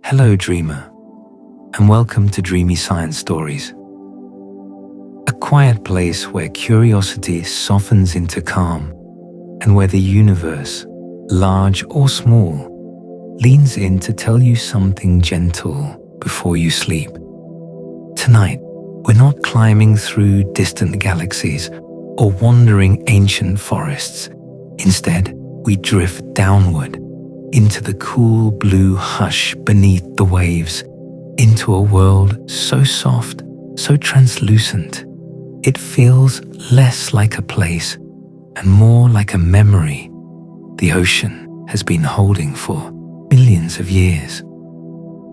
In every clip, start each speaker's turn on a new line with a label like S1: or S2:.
S1: Hello, dreamer, and welcome to Dreamy Science Stories. A quiet place where curiosity softens into calm and where the universe, large or small, leans in to tell you something gentle before you sleep. Tonight, we're not climbing through distant galaxies or wandering ancient forests. Instead, we drift downward into the cool blue hush beneath the waves, into a world so soft, so translucent, it feels less like a place and more like a memory the ocean has been holding for millions of years.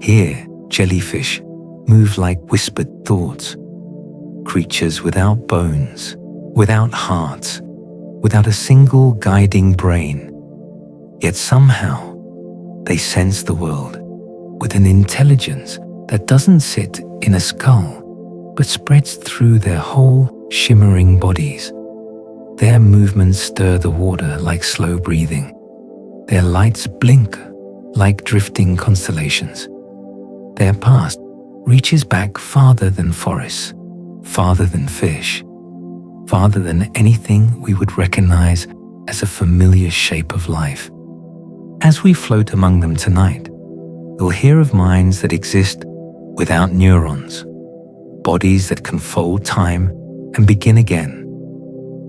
S1: Here, jellyfish move like whispered thoughts, creatures without bones, without hearts, without a single guiding brain. Yet somehow, they sense the world with an intelligence that doesn't sit in a skull, but spreads through their whole shimmering bodies. Their movements stir the water like slow breathing. Their lights blink like drifting constellations. Their past reaches back farther than forests, farther than fish, farther than anything we would recognize as a familiar shape of life. As we float among them tonight, you'll hear of minds that exist without neurons, bodies that can fold time and begin again.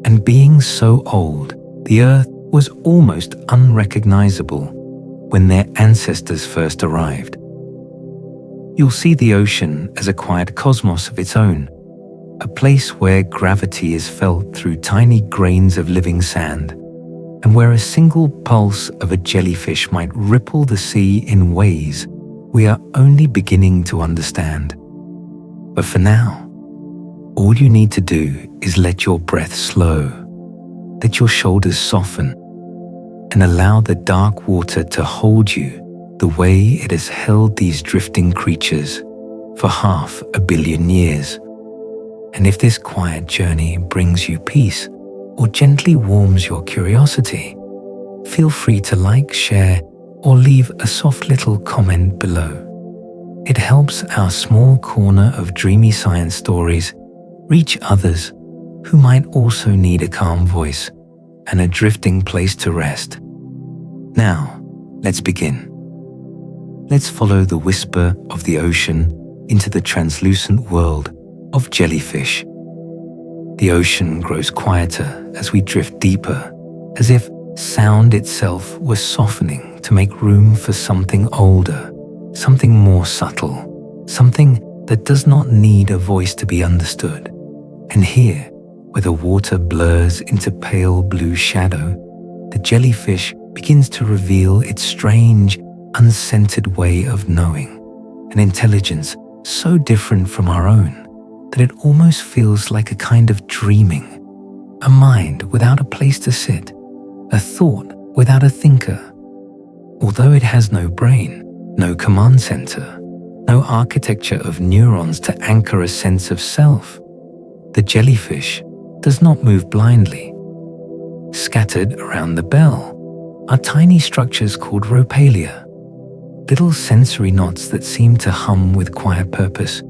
S1: And being so old, the Earth was almost unrecognizable when their ancestors first arrived. You'll see the ocean as a quiet cosmos of its own, a place where gravity is felt through tiny grains of living sand, and where a single pulse of a jellyfish might ripple the sea in ways we are only beginning to understand. But for now, all you need to do is let your breath slow, let your shoulders soften, and allow the dark water to hold you the way it has held these drifting creatures for 500 million years. And if this quiet journey brings you peace, or gently warms your curiosity, feel free to like, share, or leave a soft little comment below. It helps our small corner of dreamy science stories reach others who might also need a calm voice and a drifting place to rest. Now, let's begin. Let's follow the whisper of the ocean into the translucent world of jellyfish. The ocean grows quieter as we drift deeper, as if sound itself was softening to make room for something older, something more subtle, something that does not need a voice to be understood. And here, where the water blurs into pale blue shadow, the jellyfish begins to reveal its strange, unscented way of knowing, an intelligence so different from our own that it almost feels like a kind of dreaming, a mind without a place to sit, a thought without a thinker. Although it has no brain, no command center, no architecture of neurons to anchor a sense of self, the jellyfish does not move blindly. Scattered around the bell are tiny structures called ropalia, little sensory knots that seem to hum with quiet purpose.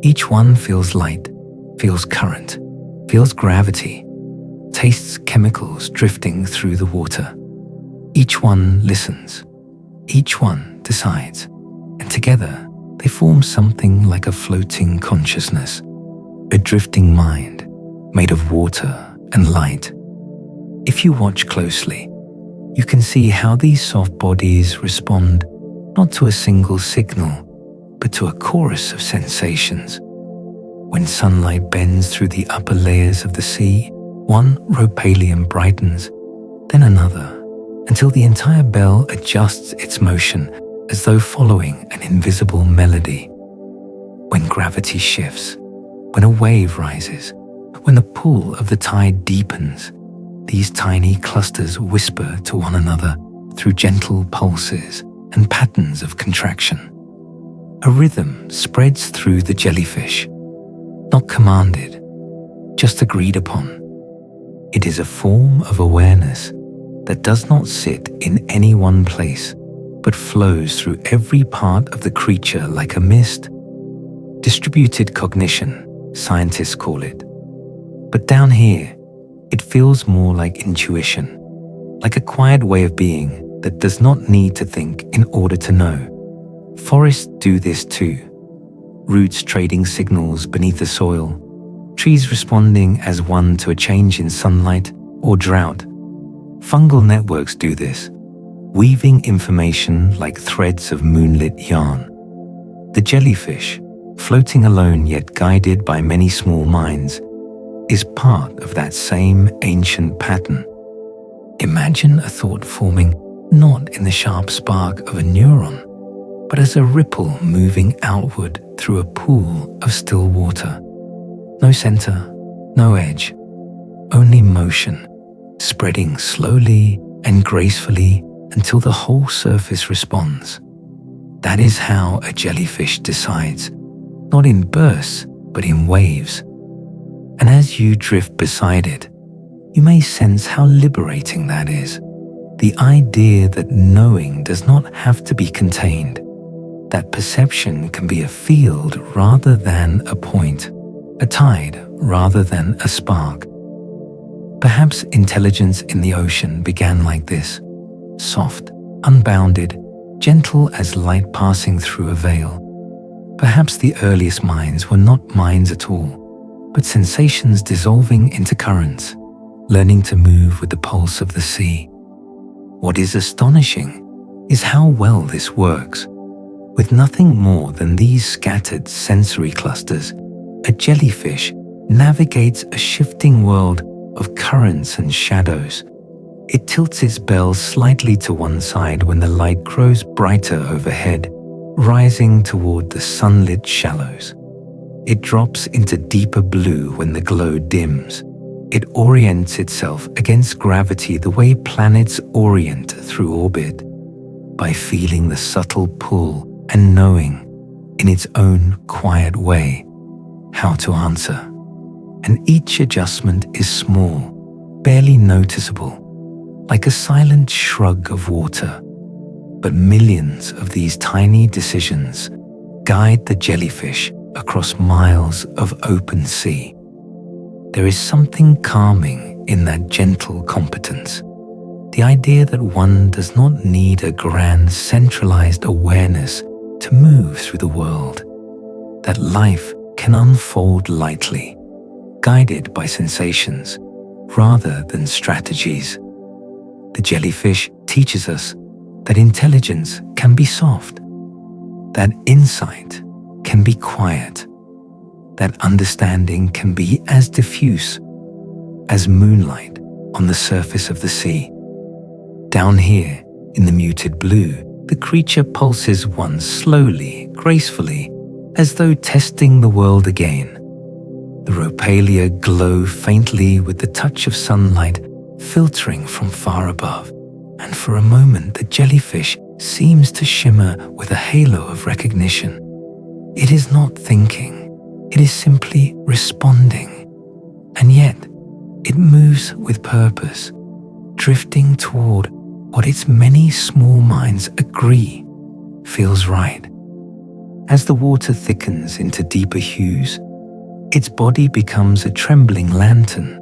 S1: Each one feels light, feels current, feels gravity, tastes chemicals drifting through the water. Each one listens, each one decides, and together they form something like a floating consciousness, a drifting mind made of water and light. If you watch closely, you can see how these soft bodies respond not to a single signal, but to a chorus of sensations. When sunlight bends through the upper layers of the sea, one ropalium brightens, then another, until the entire bell adjusts its motion as though following an invisible melody. When gravity shifts, when a wave rises, when the pull of the tide deepens, these tiny clusters whisper to one another through gentle pulses and patterns of contraction. A rhythm spreads through the jellyfish, not commanded, just agreed upon. It is a form of awareness that does not sit in any one place, but flows through every part of the creature like a mist. Distributed cognition, scientists call it. But down here, it feels more like intuition, like a quiet way of being that does not need to think in order to know. Forests do this too. Roots trading signals beneath the soil, trees responding as one to a change in sunlight or drought. Fungal networks do this, weaving information like threads of moonlit yarn. The jellyfish, floating alone yet guided by many small minds, is part of that same ancient pattern. Imagine a thought forming not in the sharp spark of a neuron, but as a ripple moving outward through a pool of still water. No center, no edge, only motion, spreading slowly and gracefully until the whole surface responds. That is how a jellyfish decides, not in bursts, but in waves. And as you drift beside it, you may sense how liberating that is. The idea that knowing does not have to be contained, that perception can be a field rather than a point, a tide rather than a spark. Perhaps intelligence in the ocean began like this, soft, unbounded, gentle as light passing through a veil. Perhaps the earliest minds were not minds at all, but sensations dissolving into currents, learning to move with the pulse of the sea. What is astonishing is how well this works. With nothing more than these scattered sensory clusters, a jellyfish navigates a shifting world of currents and shadows. It tilts its bell slightly to one side when the light grows brighter overhead, rising toward the sunlit shallows. It drops into deeper blue when the glow dims. It orients itself against gravity the way planets orient through orbit, by feeling the subtle pull and knowing, in its own quiet way, how to answer. And each adjustment is small, barely noticeable, like a silent shrug of water. But millions of these tiny decisions guide the jellyfish across miles of open sea. There is something calming in that gentle competence, the idea that one does not need a grand centralized awareness to move through the world, that life can unfold lightly, guided by sensations rather than strategies. The jellyfish teaches us that intelligence can be soft, that insight can be quiet, that understanding can be as diffuse as moonlight on the surface of the sea. Down here, in the muted blue, the creature pulses once slowly, gracefully, as though testing the world again. The ropalia glow faintly with the touch of sunlight filtering from far above, and for a moment the jellyfish seems to shimmer with a halo of recognition. It is not thinking, it is simply responding, and yet it moves with purpose, drifting toward what its many small minds agree feels right. As the water thickens into deeper hues, its body becomes a trembling lantern,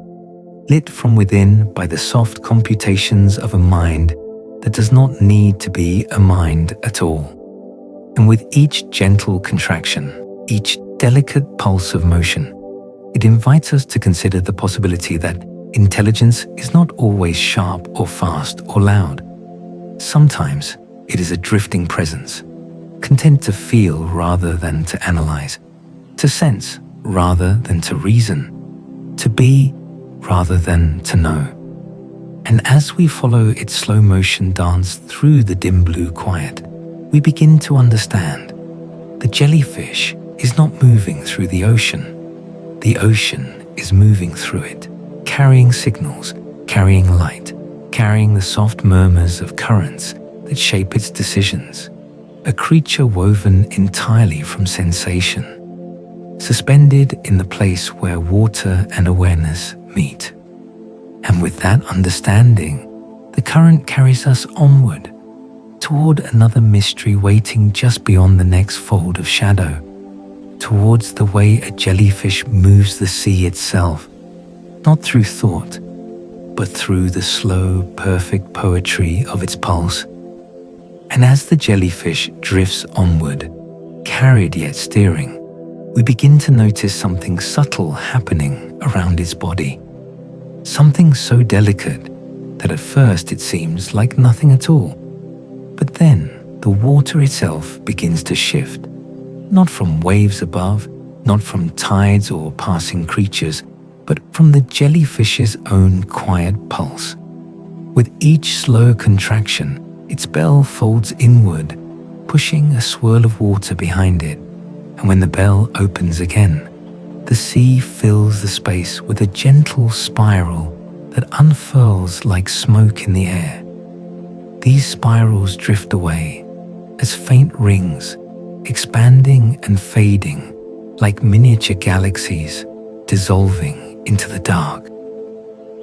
S1: lit from within by the soft computations of a mind that does not need to be a mind at all. And with each gentle contraction, each delicate pulse of motion, it invites us to consider the possibility that intelligence is not always sharp or fast or loud. Sometimes it is a drifting presence, content to feel rather than to analyze, to sense rather than to reason, to be rather than to know. And as we follow its slow motion dance through the dim blue quiet, we begin to understand the jellyfish is not moving through the ocean. The ocean is moving through it, carrying signals, carrying light, carrying the soft murmurs of currents that shape its decisions. A creature woven entirely from sensation, suspended in the place where water and awareness meet. And with that understanding, the current carries us onward, toward another mystery waiting just beyond the next fold of shadow, towards the way a jellyfish moves the sea itself, not through thought, but through the slow, perfect poetry of its pulse. And as the jellyfish drifts onward, carried yet steering, we begin to notice something subtle happening around its body. Something so delicate that at first it seems like nothing at all. But then the water itself begins to shift, not from waves above, not from tides or passing creatures, but from the jellyfish's own quiet pulse. With each slow contraction, its bell folds inward, pushing a swirl of water behind it. And when the bell opens again, the sea fills the space with a gentle spiral that unfurls like smoke in the air. These spirals drift away as faint rings, expanding and fading like miniature galaxies dissolving into the dark.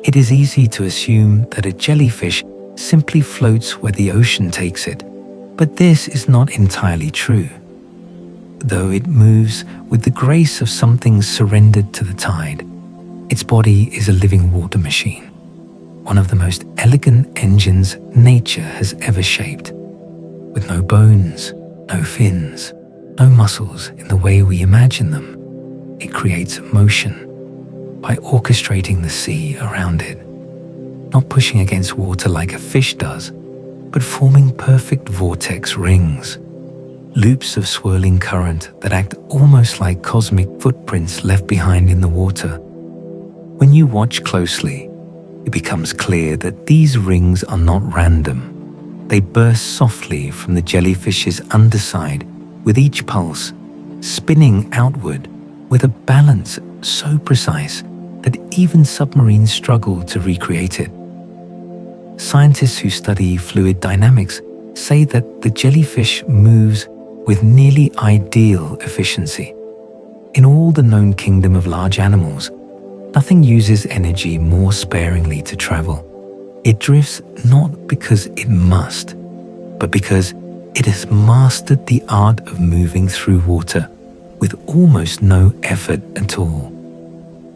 S1: It is easy to assume that a jellyfish simply floats where the ocean takes it, but this is not entirely true. Though it moves with the grace of something surrendered to the tide, its body is a living water machine, one of the most elegant engines nature has ever shaped. With no bones, no fins, no muscles in the way we imagine them, it creates motion by orchestrating the sea around it, not pushing against water like a fish does, but forming perfect vortex rings, loops of swirling current that act almost like cosmic footprints left behind in the water. When you watch closely, it becomes clear that these rings are not random. They burst softly from the jellyfish's underside with each pulse, spinning outward with a balance so precise that even submarines struggle to recreate it. Scientists who study fluid dynamics say that the jellyfish moves with nearly ideal efficiency. In all the known kingdom of large animals, nothing uses energy more sparingly to travel. It drifts not because it must, but because it has mastered the art of moving through water with almost no effort at all.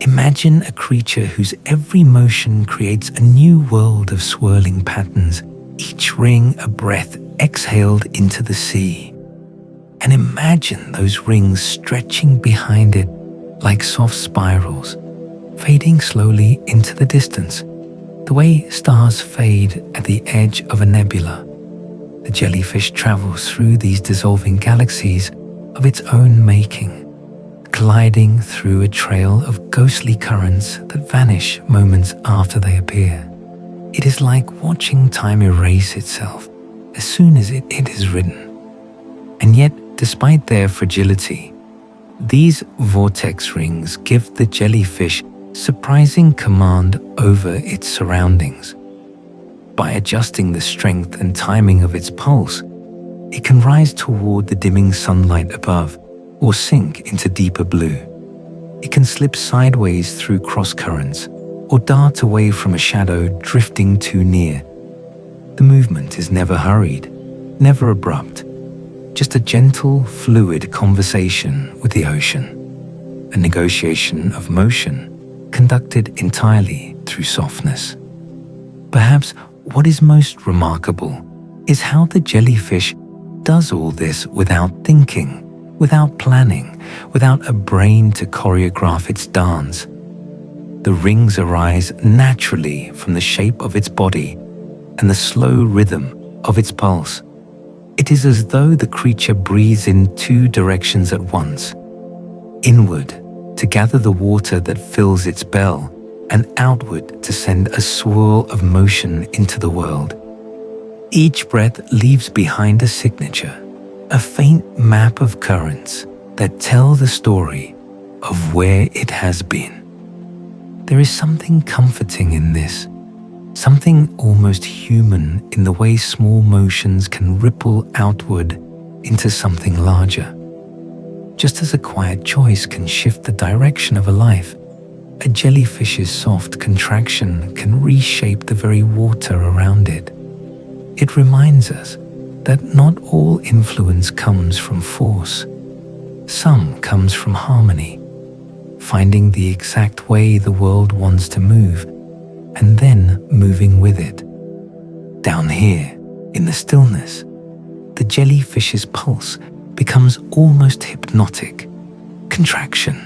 S1: Imagine a creature whose every motion creates a new world of swirling patterns, each ring a breath exhaled into the sea. And imagine those rings stretching behind it like soft spirals, fading slowly into the distance, the way stars fade at the edge of a nebula. The jellyfish travels through these dissolving galaxies of its own making, gliding through a trail of ghostly currents that vanish moments after they appear. It is like watching time erase itself as soon as it is written. And yet, despite their fragility, these vortex rings give the jellyfish surprising command over its surroundings. By adjusting the strength and timing of its pulse, it can rise toward the dimming sunlight above or sink into deeper blue. It can slip sideways through cross currents or dart away from a shadow drifting too near. The movement is never hurried, never abrupt, just a gentle, fluid conversation with the ocean, a negotiation of motion conducted entirely through softness. Perhaps what is most remarkable is how the jellyfish does all this without thinking, without planning, without a brain to choreograph its dance. The rings arise naturally from the shape of its body and the slow rhythm of its pulse. It is as though the creature breathes in two directions at once, inward to gather the water that fills its bell, and outward to send a swirl of motion into the world. Each breath leaves behind a signature, a faint map of currents that tell the story of where it has been. There is something comforting in this, something almost human in the way small motions can ripple outward into something larger. Just as a quiet choice can shift the direction of a life, a jellyfish's soft contraction can reshape the very water around it. It reminds us that not all influence comes from force. Some comes from harmony, finding the exact way the world wants to move, and then moving with it. Down here, in the stillness, the jellyfish's pulse becomes almost hypnotic. Contraction,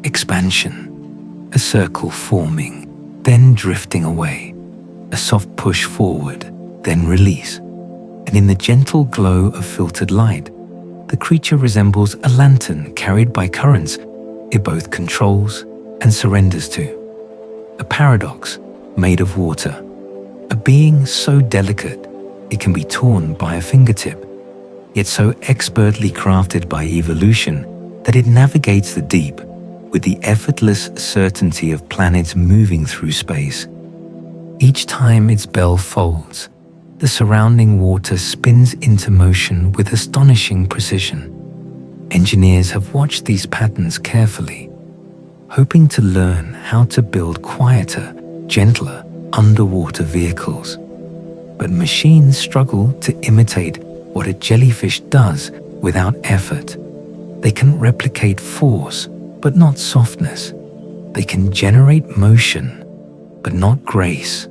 S1: expansion, a circle forming, then drifting away, a soft push forward, then release. And in the gentle glow of filtered light, the creature resembles a lantern carried by currents it both controls and surrenders to. A paradox made of water, a being so delicate it can be torn by a fingertip, yet so expertly crafted by evolution that it navigates the deep with the effortless certainty of planets moving through space. Each time its bell folds, the surrounding water spins into motion with astonishing precision. Engineers have watched these patterns carefully, hoping to learn how to build quieter, gentler underwater vehicles. But machines struggle to imitate what a jellyfish does without effort. They can replicate force, but not softness. They can generate motion, but not grace.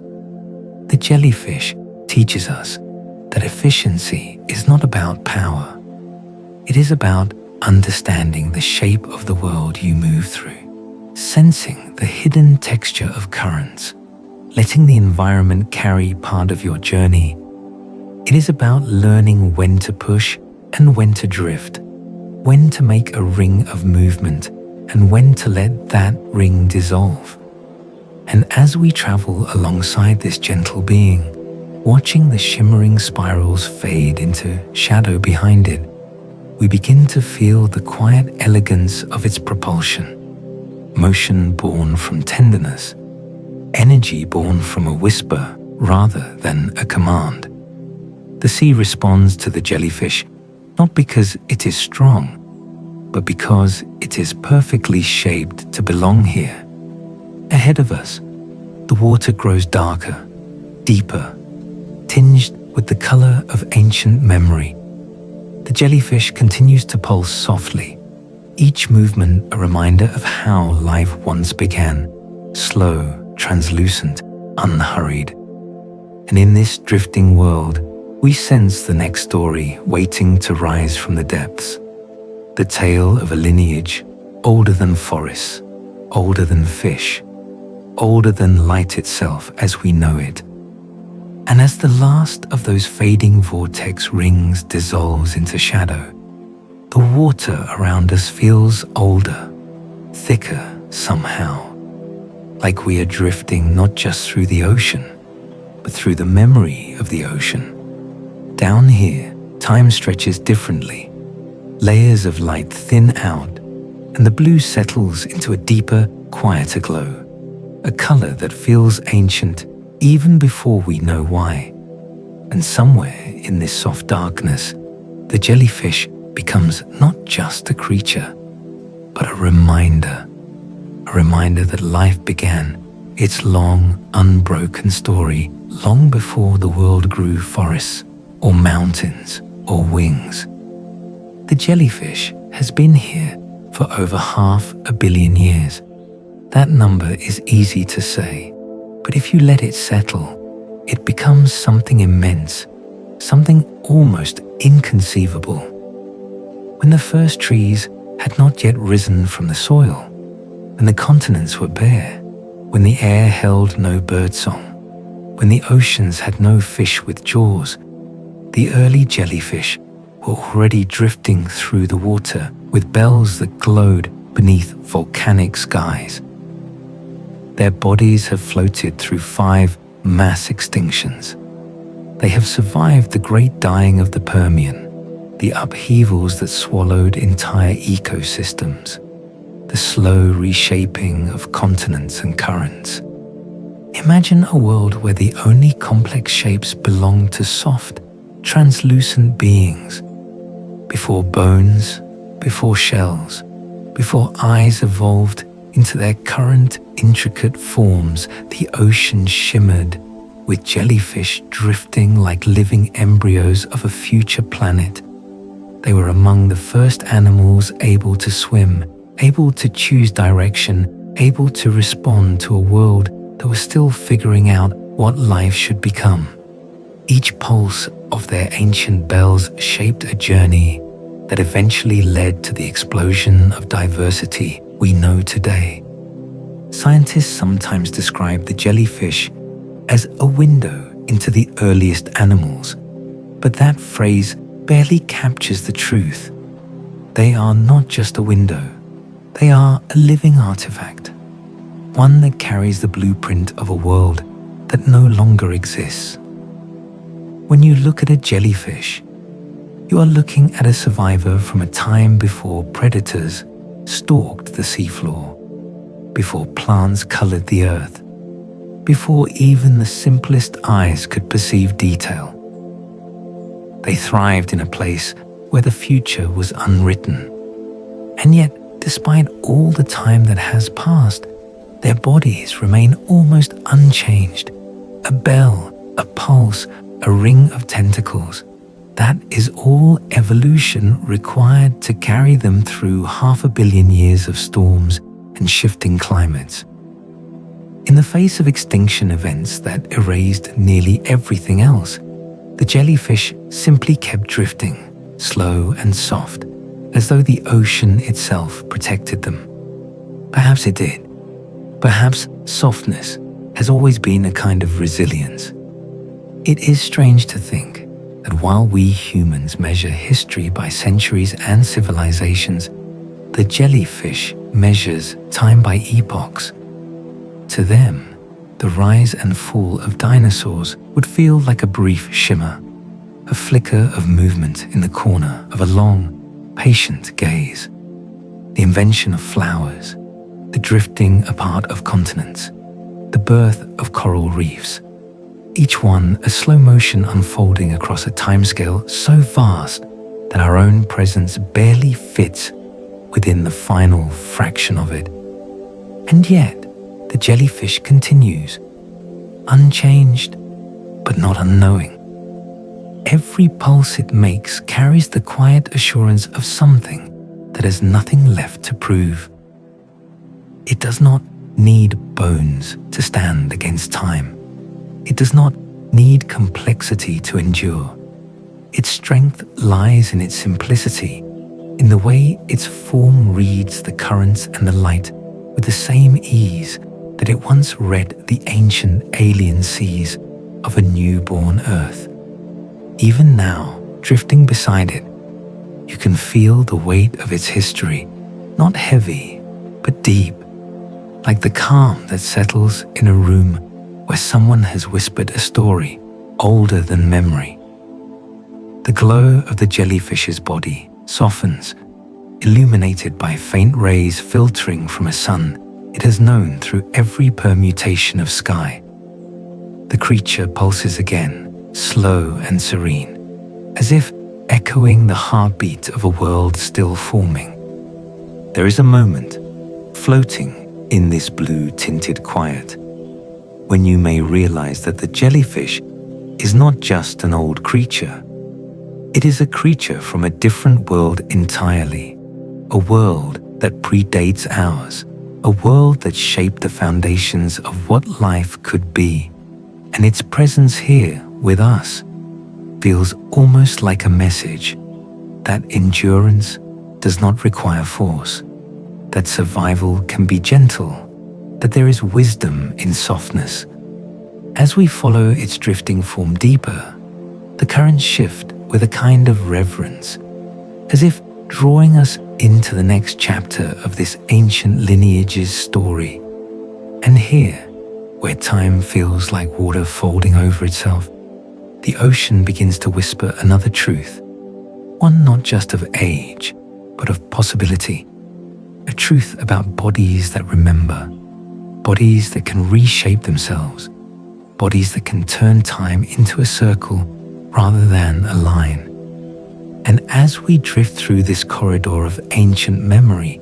S1: The jellyfish teaches us that efficiency is not about power. It is about understanding the shape of the world you move through, sensing the hidden texture of currents, letting the environment carry part of your journey. It is about learning when to push and when to drift, when to make a ring of movement and when to let that ring dissolve. And as we travel alongside this gentle being, watching the shimmering spirals fade into shadow behind it, we begin to feel the quiet elegance of its propulsion. Motion born from tenderness, energy born from a whisper rather than a command. The sea responds to the jellyfish not because it is strong, but because it is perfectly shaped to belong here. Ahead of us, the water grows darker, deeper, tinged with the color of ancient memory. The jellyfish continues to pulse softly, each movement a reminder of how life once began, slow, translucent, unhurried. And in this drifting world, we sense the next story waiting to rise from the depths. The tale of a lineage older than forests, older than fish, older than light itself as we know it. And as the last of those fading vortex rings dissolves into shadow, the water around us feels older, thicker somehow, like we are drifting not just through the ocean, but through the memory of the ocean. Down here, time stretches differently. Layers of light thin out, and the blue settles into a deeper, quieter glow, a color that feels ancient even before we know why. And somewhere in this soft darkness, the jellyfish becomes not just a creature, but a reminder that life began its long, unbroken story long before the world grew forests, or mountains, or wings. The jellyfish has been here for over 500 million years. That number is easy to say, but if you let it settle, it becomes something immense, something almost inconceivable. When the first trees had not yet risen from the soil, when the continents were bare, when the air held no birdsong, when the oceans had no fish with jaws, the early jellyfish were already drifting through the water with bells that glowed beneath volcanic skies. Their bodies have floated through 5 mass extinctions. They have survived the great dying of the Permian, the upheavals that swallowed entire ecosystems, the slow reshaping of continents and currents. Imagine a world where the only complex shapes belong to soft, translucent beings. Before bones, before shells, before eyes evolved into their current intricate forms, the ocean shimmered, with jellyfish drifting like living embryos of a future planet. They were among the first animals able to swim, able to choose direction, able to respond to a world that was still figuring out what life should become. Each pulse of their ancient bells shaped a journey that eventually led to the explosion of diversity we know today. Scientists sometimes describe the jellyfish as a window into the earliest animals, but that phrase barely captures the truth. They are not just a window, they are a living artifact, one that carries the blueprint of a world that no longer exists. When you look at a jellyfish, you are looking at a survivor from a time before predators stalked the seafloor, before plants colored the earth, before even the simplest eyes could perceive detail. They thrived in a place where the future was unwritten. And yet, despite all the time that has passed, their bodies remain almost unchanged. A bell, a pulse, a ring of tentacles. That is all evolution required to carry them through 500 million years of storms and shifting climates. In the face of extinction events that erased nearly everything else, the jellyfish simply kept drifting, slow and soft, as though the ocean itself protected them. Perhaps it did. Perhaps softness has always been a kind of resilience. It is strange to think that while we humans measure history by centuries and civilizations, the jellyfish measures time by epochs. To them, the rise and fall of dinosaurs would feel like a brief shimmer, a flicker of movement in the corner of a long, patient gaze. The invention of flowers, the drifting apart of continents, the birth of coral reefs, each one a slow motion unfolding across a timescale so vast that our own presence barely fits within the final fraction of it. And yet, the jellyfish continues, unchanged, but not unknowing. Every pulse it makes carries the quiet assurance of something that has nothing left to prove. It does not need bones to stand against time. It does not need complexity to endure. Its strength lies in its simplicity, in the way its form reads the currents and the light with the same ease that it once read the ancient alien seas of a newborn earth. Even now, drifting beside it, you can feel the weight of its history, not heavy, but deep, like the calm that settles in a room where someone has whispered a story older than memory. The glow of the jellyfish's body softens, illuminated by faint rays filtering from a sun it has known through every permutation of sky. The creature pulses again, slow and serene, as if echoing the heartbeat of a world still forming. There is a moment, floating in this blue-tinted quiet, when you may realize that the jellyfish is not just an old creature. It is a creature from a different world entirely, a world that predates ours, a world that shaped the foundations of what life could be, and its presence here with us feels almost like a message that endurance does not require force, that survival can be gentle, that there is wisdom in softness. As we follow its drifting form deeper, the currents shift with a kind of reverence, as if drawing us into the next chapter of this ancient lineage's story. And here, where time feels like water folding over itself, the ocean begins to whisper another truth, one not just of age, but of possibility, a truth about bodies that remember, bodies that can reshape themselves, bodies that can turn time into a circle rather than a line. And as we drift through this corridor of ancient memory,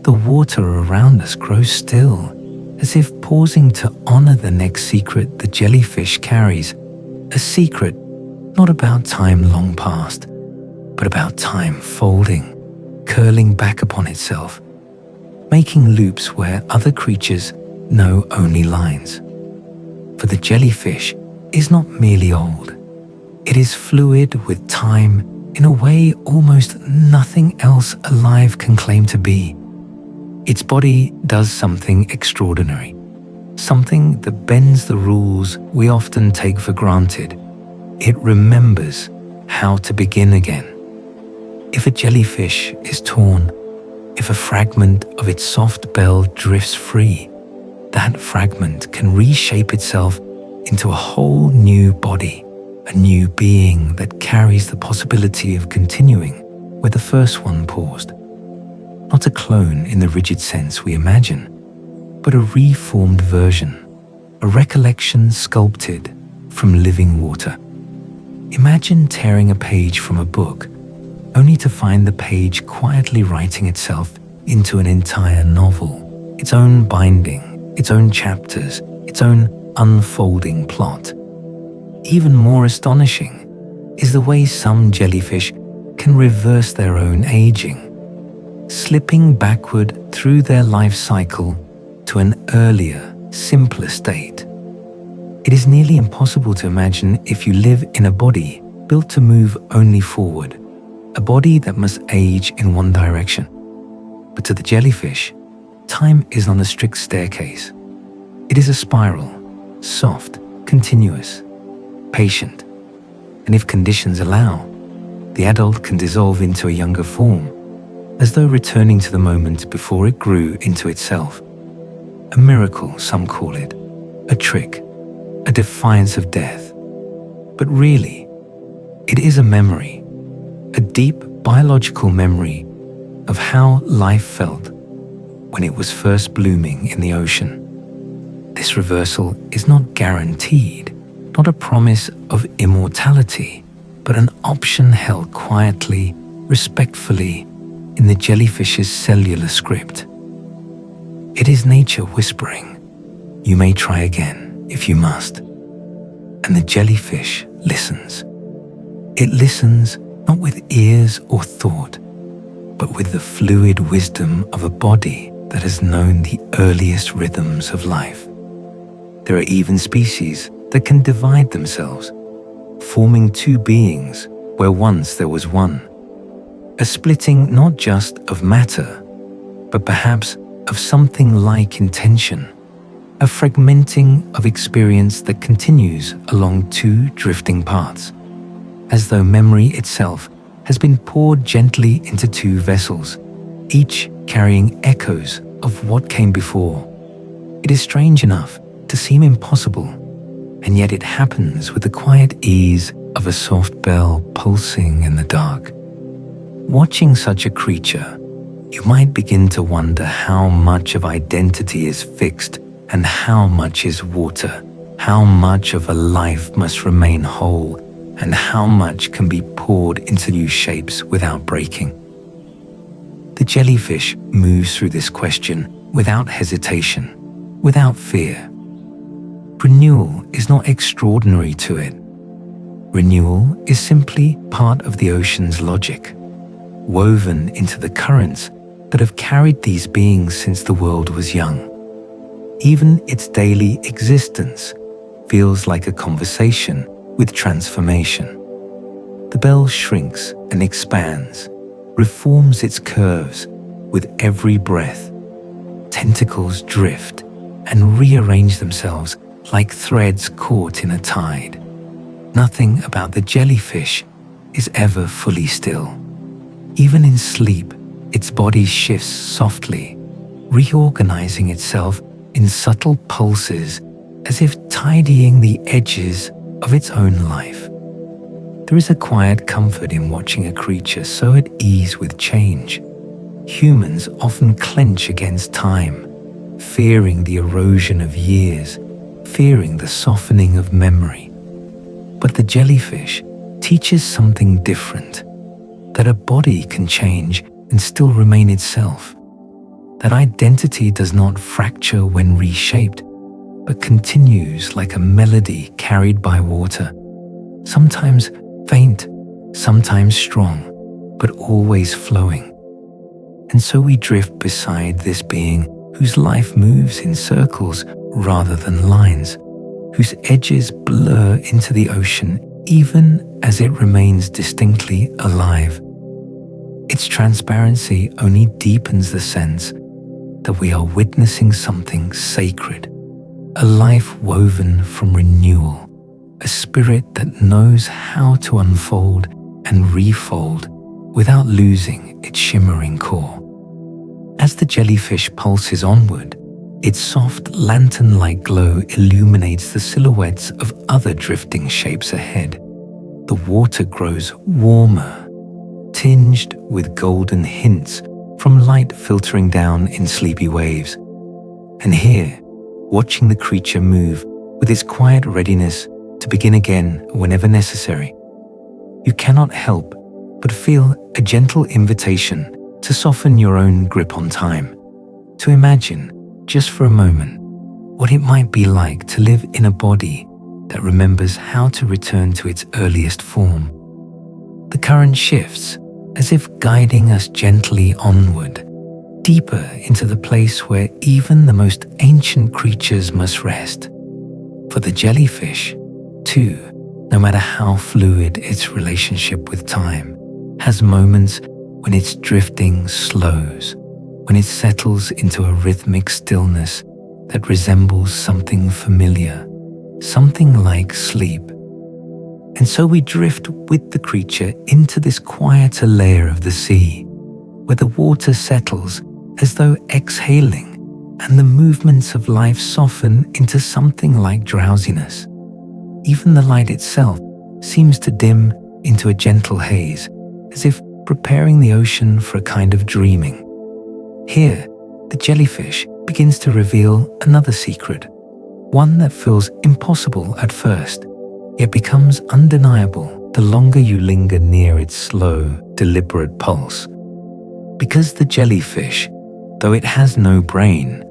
S1: the water around us grows still, as if pausing to honor the next secret the jellyfish carries, a secret not about time long past, but about time folding, curling back upon itself, making loops where other creatures know only lines. For the jellyfish is not merely old, it is fluid with time in a way almost nothing else alive can claim to be. Its body does something extraordinary, something that bends the rules we often take for granted. It remembers how to begin again. If a jellyfish is torn, if a fragment of its soft bell drifts free, that fragment can reshape itself into a whole new body, a new being that carries the possibility of continuing where the first one paused. Not a clone in the rigid sense we imagine, but a reformed version, a recollection sculpted from living water. Imagine tearing a page from a book, only to find the page quietly writing itself into an entire novel, its own binding, its own chapters, its own unfolding plot. Even more astonishing is the way some jellyfish can reverse their own aging, slipping backward through their life cycle to an earlier, simpler state. It is nearly impossible to imagine if you live in a body built to move only forward, a body that must age in one direction. But to the jellyfish, time is not a strict staircase. It is a spiral, soft, continuous, patient, and if conditions allow, the adult can dissolve into a younger form, as though returning to the moment before it grew into itself. A miracle, some call it, a trick, a defiance of death. But really, it is a memory, a deep biological memory of how life felt when it was first blooming in the ocean. This reversal is not guaranteed, not a promise of immortality, but an option held quietly, respectfully, in the jellyfish's cellular script. It is nature whispering, "You may try again if you must." And the jellyfish listens. It listens not with ears or thought, but with the fluid wisdom of a body that has known the earliest rhythms of life. There are even species that can divide themselves, forming two beings where once there was one. A splitting not just of matter, but perhaps of something like intention, a fragmenting of experience that continues along two drifting paths, as though memory itself has been poured gently into two vessels, each carrying echoes of what came before. It is strange enough to seem impossible, and yet it happens with the quiet ease of a soft bell pulsing in the dark. Watching such a creature, you might begin to wonder how much of identity is fixed and how much is water, how much of a life must remain whole, and how much can be poured into new shapes without breaking. The jellyfish moves through this question without hesitation, without fear. Renewal is not extraordinary to it. Renewal is simply part of the ocean's logic, woven into the currents that have carried these beings since the world was young. Even its daily existence feels like a conversation with transformation. The bell shrinks and expands, reforms its curves with every breath. Tentacles drift and rearrange themselves like threads caught in a tide. Nothing about the jellyfish is ever fully still. Even in sleep, its body shifts softly, reorganizing itself in subtle pulses as if tidying the edges of its own life. There is a quiet comfort in watching a creature so at ease with change. Humans often clench against time, fearing the erosion of years, fearing the softening of memory. But the jellyfish teaches something different, that a body can change and still remain itself. that identity does not fracture when reshaped, but continues like a melody carried by water, sometimes faint, sometimes strong, but always flowing. And so we drift beside this being whose life moves in circles rather than lines, whose edges blur into the ocean even as it remains distinctly alive. Its transparency only deepens the sense that we are witnessing something sacred, a life woven from renewal, a spirit that knows how to unfold and refold without losing its shimmering core. As the jellyfish pulses onward, its soft lantern-like glow illuminates the silhouettes of other drifting shapes ahead. The water grows warmer, tinged with golden hints from light filtering down in sleepy waves. And here, watching the creature move with its quiet readiness to begin again whenever necessary, you cannot help but feel a gentle invitation to soften your own grip on time, to imagine, just for a moment, what it might be like to live in a body that remembers how to return to its earliest form. The current shifts, as if guiding us gently onward, deeper into the place where even the most ancient creatures must rest. For the jellyfish, too, no matter how fluid its relationship with time, has moments when its drifting slows, when it settles into a rhythmic stillness that resembles something familiar, something like sleep. And so we drift with the creature into this quieter layer of the sea, where the water settles as though exhaling, and the movements of life soften into something like drowsiness. Even the light itself seems to dim into a gentle haze, as if preparing the ocean for a kind of dreaming. Here, the jellyfish begins to reveal another secret, one that feels impossible at first, yet becomes undeniable the longer you linger near its slow, deliberate pulse. Because the jellyfish, though it has no brain,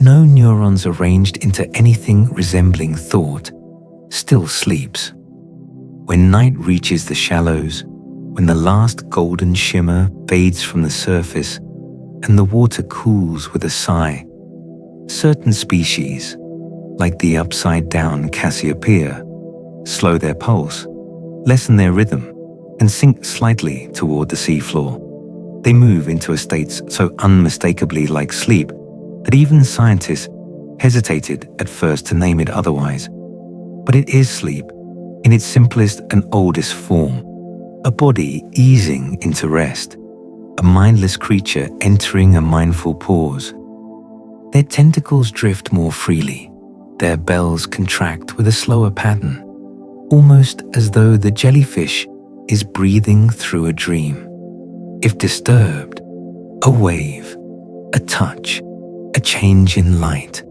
S1: no neurons arranged into anything resembling thought, still sleeps. When night reaches the shallows, when the last golden shimmer fades from the surface and the water cools with a sigh, certain species, like the upside-down Cassiopeia, slow their pulse, lessen their rhythm, and sink slightly toward the seafloor. They move into a state so unmistakably like sleep that even scientists hesitated at first to name it otherwise. But it is sleep in its simplest and oldest form, a body easing into rest, a mindless creature entering a mindful pause. Their tentacles drift more freely, their bells contract with a slower pattern, almost as though the jellyfish is breathing through a dream. If disturbed, a wave, a touch, a change in light,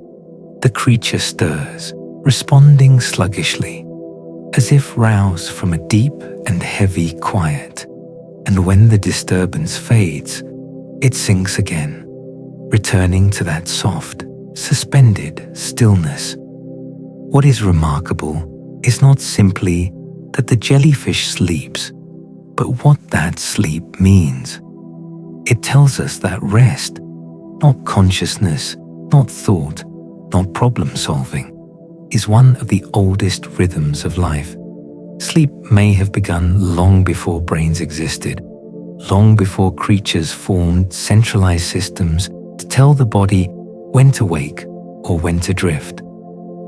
S1: the creature stirs, responding sluggishly, as if roused from a deep and heavy quiet. And when the disturbance fades, it sinks again, returning to that soft, suspended stillness. What is remarkable is not simply that the jellyfish sleeps, but what that sleep means. It tells us that rest, not consciousness, not thought, not problem solving, is one of the oldest rhythms of life. Sleep may have begun long before brains existed, long before creatures formed centralized systems to tell the body when to wake or when to drift.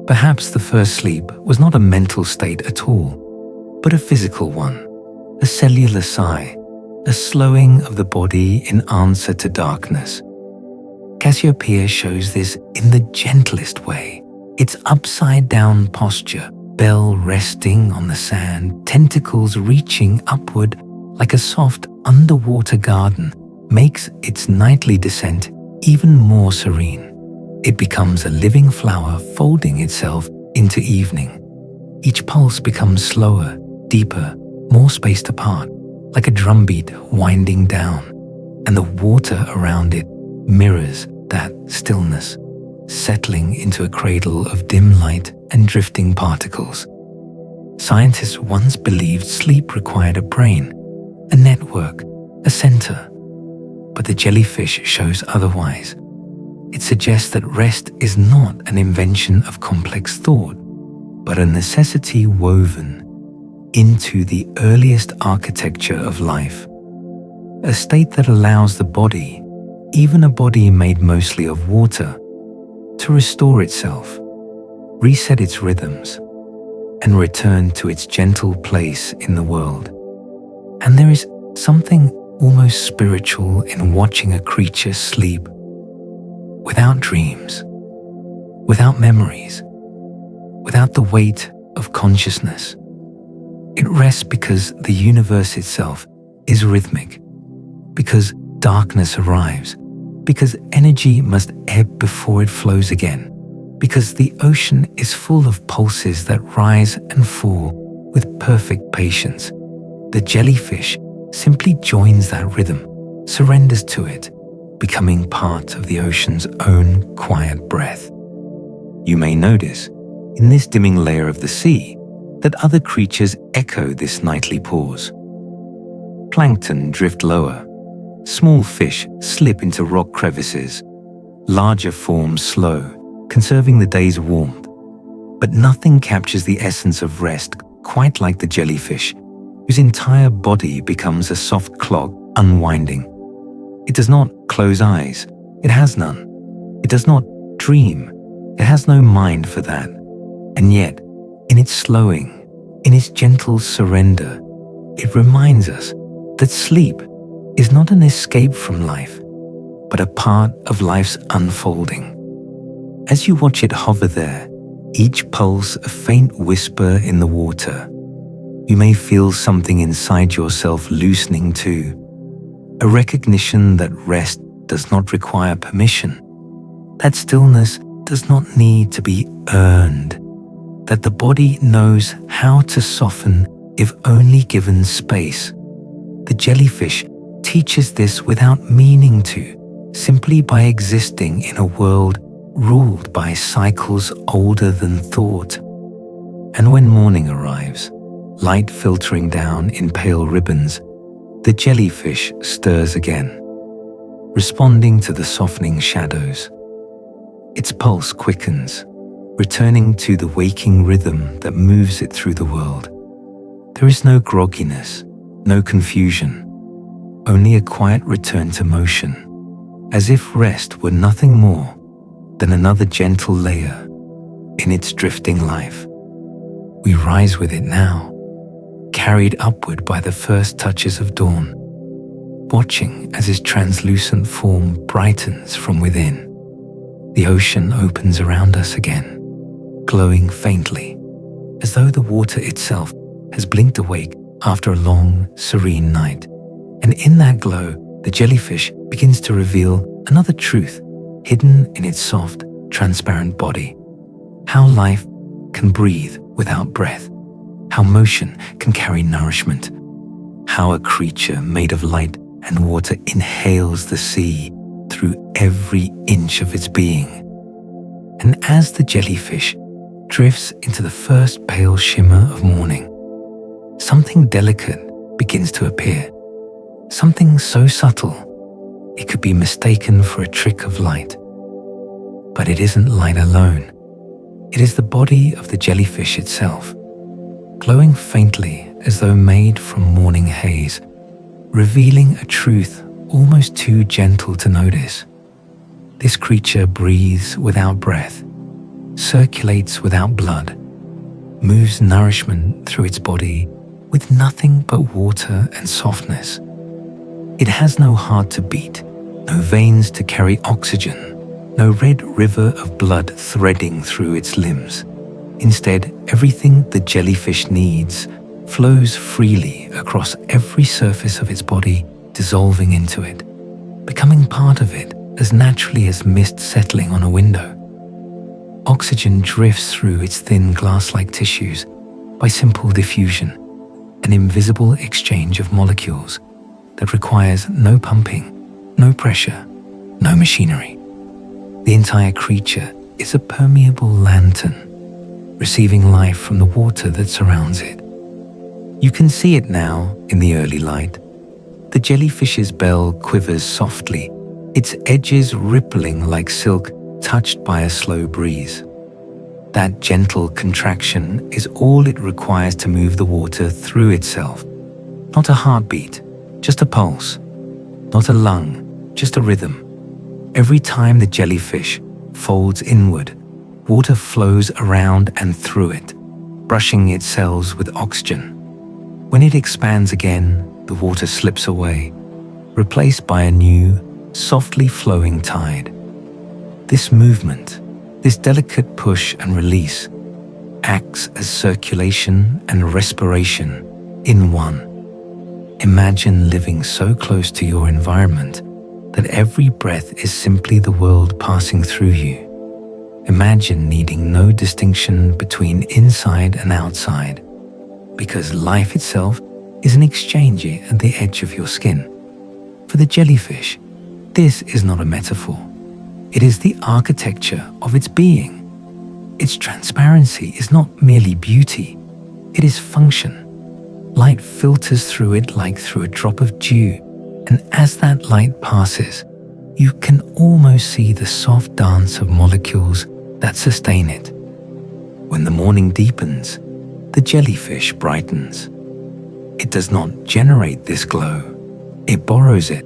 S1: Perhaps the first sleep was not a mental state at all, but a physical one, a cellular sigh, a slowing of the body in answer to darkness. Cassiopeia shows this in the gentlest way. Its upside-down posture, bell resting on the sand, tentacles reaching upward like a soft underwater garden, makes its nightly descent even more serene. It becomes a living flower folding itself into evening. Each pulse becomes slower, deeper, more spaced apart, like a drumbeat winding down, and the water around it mirrors that stillness, settling into a cradle of dim light and drifting particles. Scientists once believed sleep required a brain, a network, a center. But the jellyfish shows otherwise. It suggests that rest is not an invention of complex thought, but a necessity woven into the earliest architecture of life. A state that allows the body, even a body made mostly of water, to restore itself, reset its rhythms, and return to its gentle place in the world. And there is something almost spiritual in watching a creature sleep without dreams, without memories, without the weight of consciousness. It rests because the universe itself is rhythmic, because darkness arrives, because energy must ebb before it flows again, because the ocean is full of pulses that rise and fall with perfect patience. The jellyfish simply joins that rhythm, surrenders to it, becoming part of the ocean's own quiet breath. You may notice, in this dimming layer of the sea, that other creatures echo this nightly pause. Plankton drift lower, small fish slip into rock crevices, larger forms slow, conserving the day's warmth. But nothing captures the essence of rest quite like the jellyfish, whose entire body becomes a soft clock unwinding. It does not close eyes, it has none. It does not dream, it has no mind for that. And yet, in its slowing, in its gentle surrender, it reminds us that sleep is not an escape from life, but a part of life's unfolding. As you watch it hover there, each pulse a faint whisper in the water, you may feel something inside yourself loosening too, a recognition that rest does not require permission, that stillness does not need to be earned, that the body knows how to soften if only given space. The jellyfish teaches this without meaning to, simply by existing in a world ruled by cycles older than thought. And when morning arrives, light filtering down in pale ribbons, the jellyfish stirs again, responding to the softening shadows. Its pulse quickens, returning to the waking rhythm that moves it through the world. There is no grogginess, no confusion, only a quiet return to motion, as if rest were nothing more than another gentle layer in its drifting life. We rise with it now, carried upward by the first touches of dawn, watching as its translucent form brightens from within. The ocean opens around us again, glowing faintly, as though the water itself has blinked awake after a long, serene night. And in that glow, the jellyfish begins to reveal another truth hidden in its soft, transparent body. How life can breathe without breath, how motion can carry nourishment, how a creature made of light and water inhales the sea through every inch of its being. And as the jellyfish drifts into the first pale shimmer of morning, something delicate begins to appear, something so subtle it could be mistaken for a trick of light. But it isn't light alone. It is the body of the jellyfish itself, glowing faintly as though made from morning haze, revealing a truth almost too gentle to notice. This creature breathes without breath, circulates without blood, moves nourishment through its body with nothing but water and softness. It has no heart to beat, no veins to carry oxygen, no red river of blood threading through its limbs. Instead, everything the jellyfish needs flows freely across every surface of its body, dissolving into it, becoming part of it as naturally as mist settling on a window. Oxygen drifts through its thin glass-like tissues by simple diffusion, an invisible exchange of molecules that requires no pumping, no pressure, no machinery. The entire creature is a permeable lantern, receiving life from the water that surrounds it. You can see it now in the early light. The jellyfish's bell quivers softly, its edges rippling like silk touched by a slow breeze. That gentle contraction is all it requires to move the water through itself. Not a heartbeat, just a pulse. Not a lung, just a rhythm. Every time the jellyfish folds inward, water flows around and through it, brushing its cells with oxygen. When it expands again, the water slips away, replaced by a new, softly flowing tide. This movement, this delicate push and release, acts as circulation and respiration in one. Imagine living so close to your environment that every breath is simply the world passing through you. Imagine needing no distinction between inside and outside, because life itself is an exchanger at the edge of your skin. For the jellyfish, this is not a metaphor. It is the architecture of its being. Its transparency is not merely beauty, it is function. Light filters through it like through a drop of dew, and as that light passes, you can almost see the soft dance of molecules that sustain it. When the morning deepens, the jellyfish brightens. It does not generate this glow, it borrows it.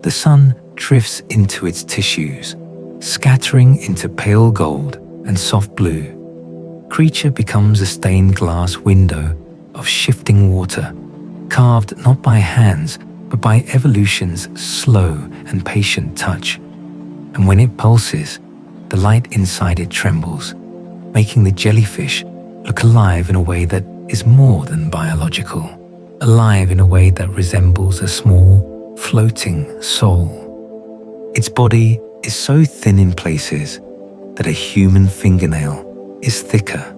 S1: The sun drifts into its tissues, scattering into pale gold and soft blue. Creature becomes a stained glass window of shifting water, carved not by hands, but by evolution's slow and patient touch. And when it pulses, the light inside it trembles, making the jellyfish look alive in a way that is more than biological, alive in a way that resembles a small, floating soul. Its body is so thin in places that a human fingernail is thicker.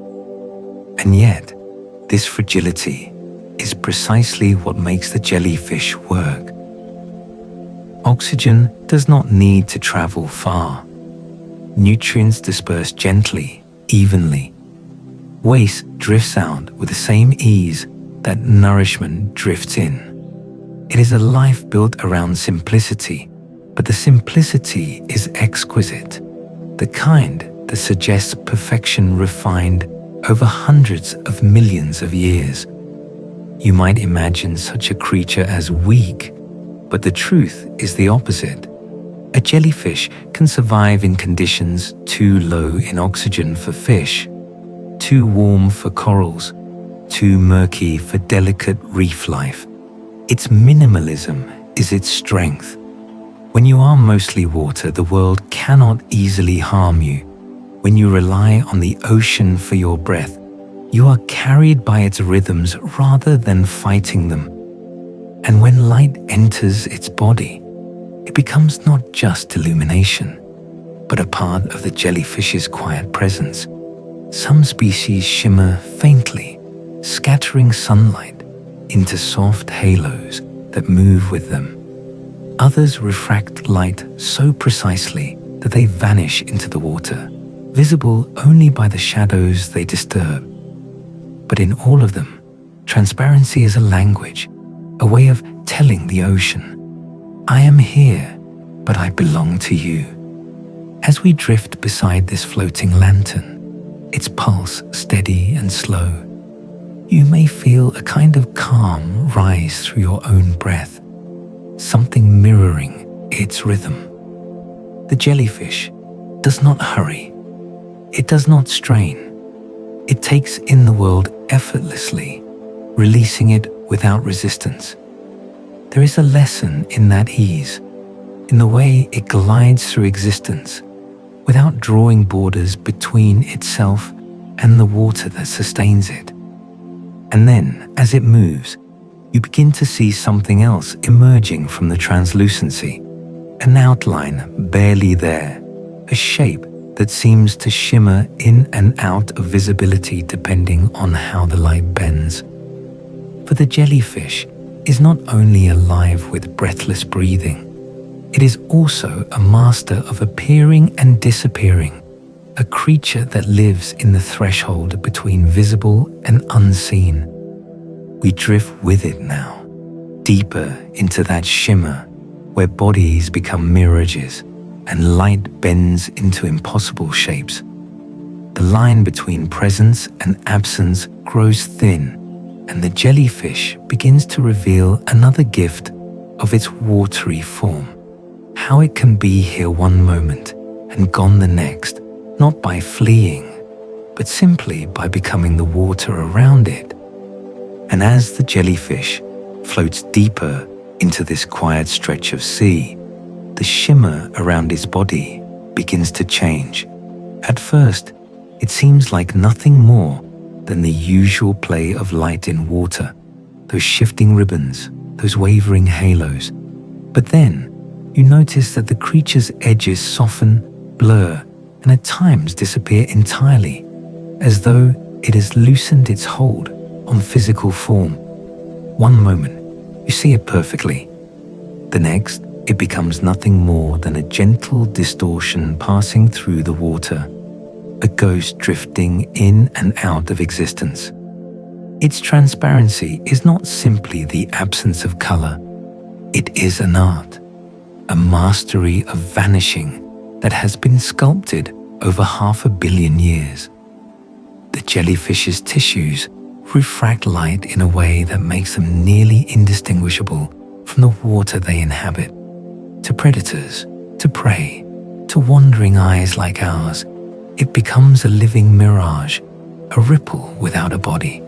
S1: And yet, this fragility is precisely what makes the jellyfish work. Oxygen does not need to travel far. Nutrients disperse gently, evenly. Waste drifts out with the same ease that nourishment drifts in. It is a life built around simplicity, but the simplicity is exquisite, the kind that suggests perfection refined over hundreds of millions of years. You might imagine such a creature as weak, but the truth is the opposite. A jellyfish can survive in conditions too low in oxygen for fish, too warm for corals, too murky for delicate reef life. Its minimalism is its strength. When you are mostly water, the world cannot easily harm you. When you rely on the ocean for your breath, you are carried by its rhythms rather than fighting them. And when light enters its body, it becomes not just illumination, but a part of the jellyfish's quiet presence. Some species shimmer faintly, scattering sunlight into soft halos that move with them. Others refract light so precisely that they vanish into the water, visible only by the shadows they disturb. But in all of them, transparency is a language, a way of telling the ocean, I am here, but I belong to you. As we drift beside this floating lantern, its pulse steady and slow, you may feel a kind of calm rise through your own breath, something mirroring its rhythm. The jellyfish does not hurry. It does not strain. It takes in the world effortlessly, releasing it without resistance. There is a lesson in that ease, in the way it glides through existence, without drawing borders between itself and the water that sustains it. And then, as it moves, you begin to see something else emerging from the translucency, an outline barely there, a shape that seems to shimmer in and out of visibility depending on how the light bends. For the jellyfish is not only alive with breathless breathing, it is also a master of appearing and disappearing, a creature that lives in the threshold between visible and unseen. We drift with it now, deeper into that shimmer where bodies become mirages and light bends into impossible shapes. The line between presence and absence grows thin, and the jellyfish begins to reveal another gift of its watery form. How it can be here one moment and gone the next, not by fleeing, but simply by becoming the water around it. And as the jellyfish floats deeper into this quiet stretch of sea, the shimmer around its body begins to change. At first, it seems like nothing more than the usual play of light in water, those shifting ribbons, those wavering halos. But then, you notice that the creature's edges soften, blur, and at times disappear entirely, as though it has loosened its hold on physical form. One moment, you see it perfectly. The next, it becomes nothing more than a gentle distortion passing through the water, a ghost drifting in and out of existence. Its transparency is not simply the absence of color. It is an art, a mastery of vanishing that has been sculpted over 500 million years. The jellyfish's tissues refract light in a way that makes them nearly indistinguishable from the water they inhabit. To predators, to prey, to wandering eyes like ours, it becomes a living mirage, a ripple without a body.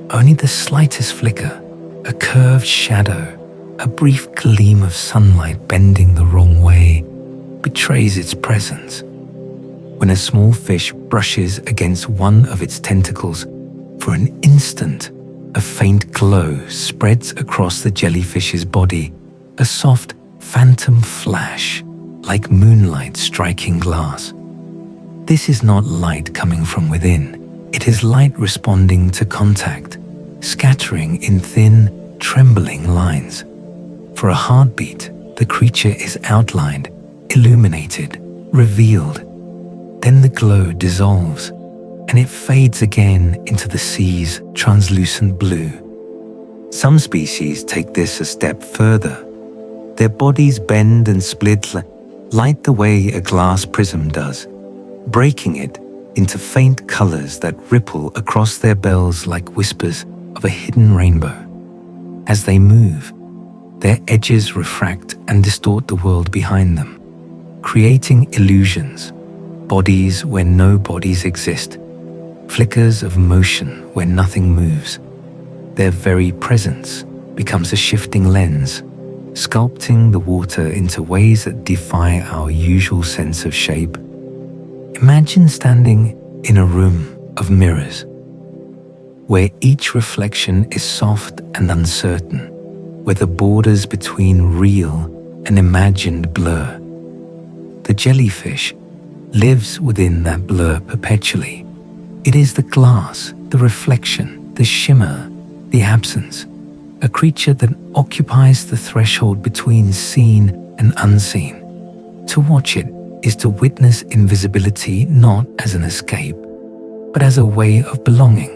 S1: Only the slightest flicker, a curved shadow, a brief gleam of sunlight bending the wrong way, betrays its presence. When a small fish brushes against one of its tentacles, for an instant, a faint glow spreads across the jellyfish's body, a soft, phantom flash, like moonlight striking glass. This is not light coming from within. It is light responding to contact, scattering in thin, trembling lines. For a heartbeat, the creature is outlined, illuminated, revealed. Then the glow dissolves, and it fades again into the sea's translucent blue. Some species take this a step further. Their bodies bend and split like the way a glass prism does, breaking it into faint colors that ripple across their bells like whispers of a hidden rainbow. As they move, their edges refract and distort the world behind them, creating illusions, bodies where no bodies exist, flickers of motion where nothing moves. Their very presence becomes a shifting lens, sculpting the water into ways that defy our usual sense of shape. Imagine standing in a room of mirrors, where each reflection is soft and uncertain, where the borders between real and imagined blur. The jellyfish lives within that blur perpetually. It is the glass, the reflection, the shimmer, the absence, a creature that occupies the threshold between seen and unseen. To watch it is to witness invisibility not as an escape, but as a way of belonging,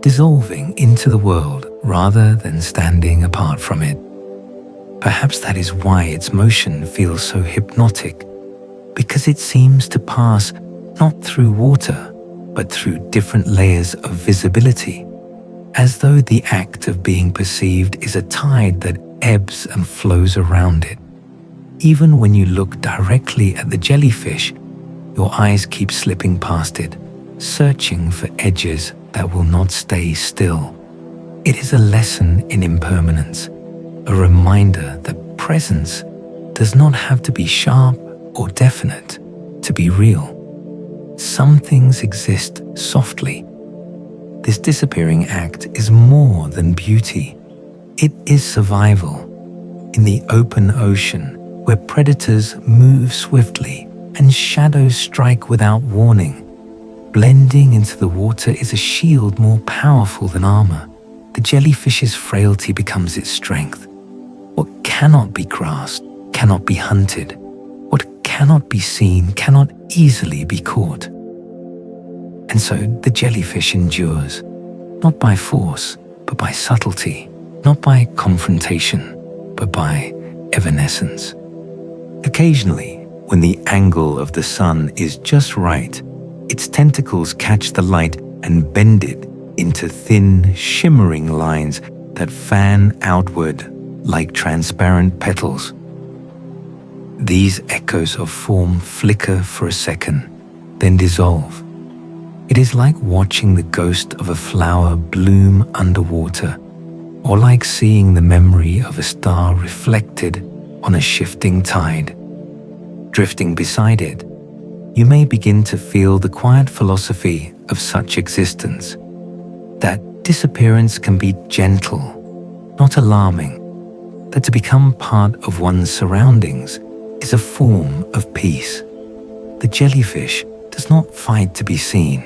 S1: dissolving into the world rather than standing apart from it. Perhaps that is why its motion feels so hypnotic, because it seems to pass not through water, but through different layers of visibility, as though the act of being perceived is a tide that ebbs and flows around it. Even when you look directly at the jellyfish, your eyes keep slipping past it, searching for edges that will not stay still. It is a lesson in impermanence, a reminder that presence does not have to be sharp or definite to be real. Some things exist softly. This disappearing act is more than beauty. It is survival. In the open ocean, where predators move swiftly and shadows strike without warning, blending into the water is a shield more powerful than armor. The jellyfish's frailty becomes its strength. What cannot be grasped cannot be hunted, what cannot be seen cannot easily be caught. And so the jellyfish endures, not by force, but by subtlety, not by confrontation, but by evanescence. Occasionally, when the angle of the sun is just right, its tentacles catch the light and bend it into thin, shimmering lines that fan outward like transparent petals. These echoes of form flicker for a second, then dissolve. It is like watching the ghost of a flower bloom underwater, or like seeing the memory of a star reflected on a shifting tide. Drifting beside it, you may begin to feel the quiet philosophy of such existence, that disappearance can be gentle, not alarming, that to become part of one's surroundings is a form of peace. The jellyfish does not fight to be seen.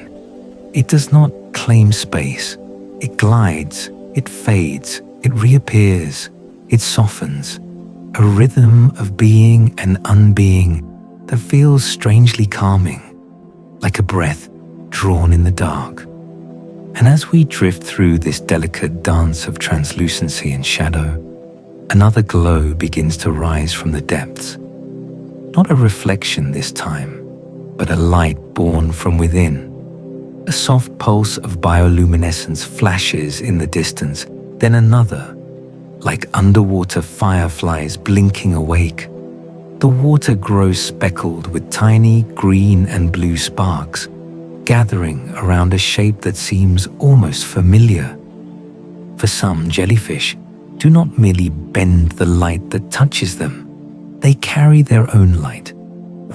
S1: It does not claim space. It glides, it fades, it reappears, it softens, a rhythm of being and unbeing that feels strangely calming, like a breath drawn in the dark. And as we drift through this delicate dance of translucency and shadow, another glow begins to rise from the depths. Not a reflection this time, but a light born from within. A soft pulse of bioluminescence flashes in the distance, then another, like underwater fireflies blinking awake. The water grows speckled with tiny green and blue sparks, gathering around a shape that seems almost familiar. For some jellyfish do not merely bend the light that touches them. They carry their own light,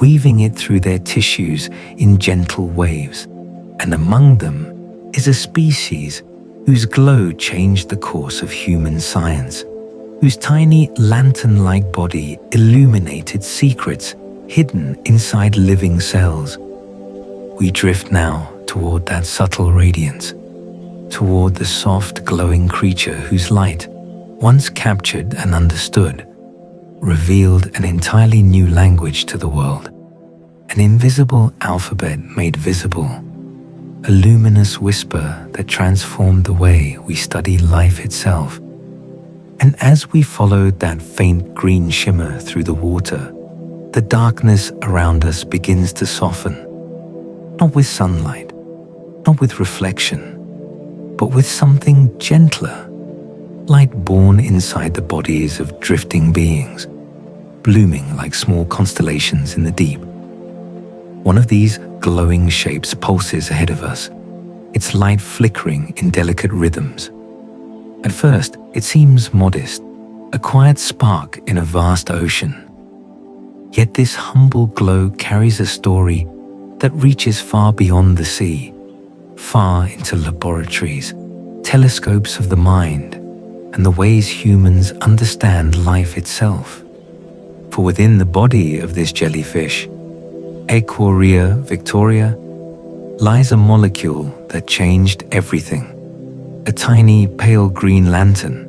S1: weaving it through their tissues in gentle waves. And among them is a species whose glow changed the course of human science, whose tiny lantern-like body illuminated secrets hidden inside living cells. We drift now toward that subtle radiance, toward the soft, glowing creature whose light, once captured and understood, revealed an entirely new language to the world, an invisible alphabet made visible, a luminous whisper that transformed the way we study life itself. And as we followed that faint green shimmer through the water, the darkness around us begins to soften, not with sunlight, not with reflection, but with something gentler, light born inside the bodies of drifting beings, blooming like small constellations in the deep. One of these glowing shapes pulses ahead of us, its light flickering in delicate rhythms. At first, it seems modest, a quiet spark in a vast ocean. Yet this humble glow carries a story that reaches far beyond the sea, far into laboratories, telescopes of the mind, and the ways humans understand life itself. For within the body of this jellyfish, Aquaria victoria, lies a molecule that changed everything. A tiny pale green lantern,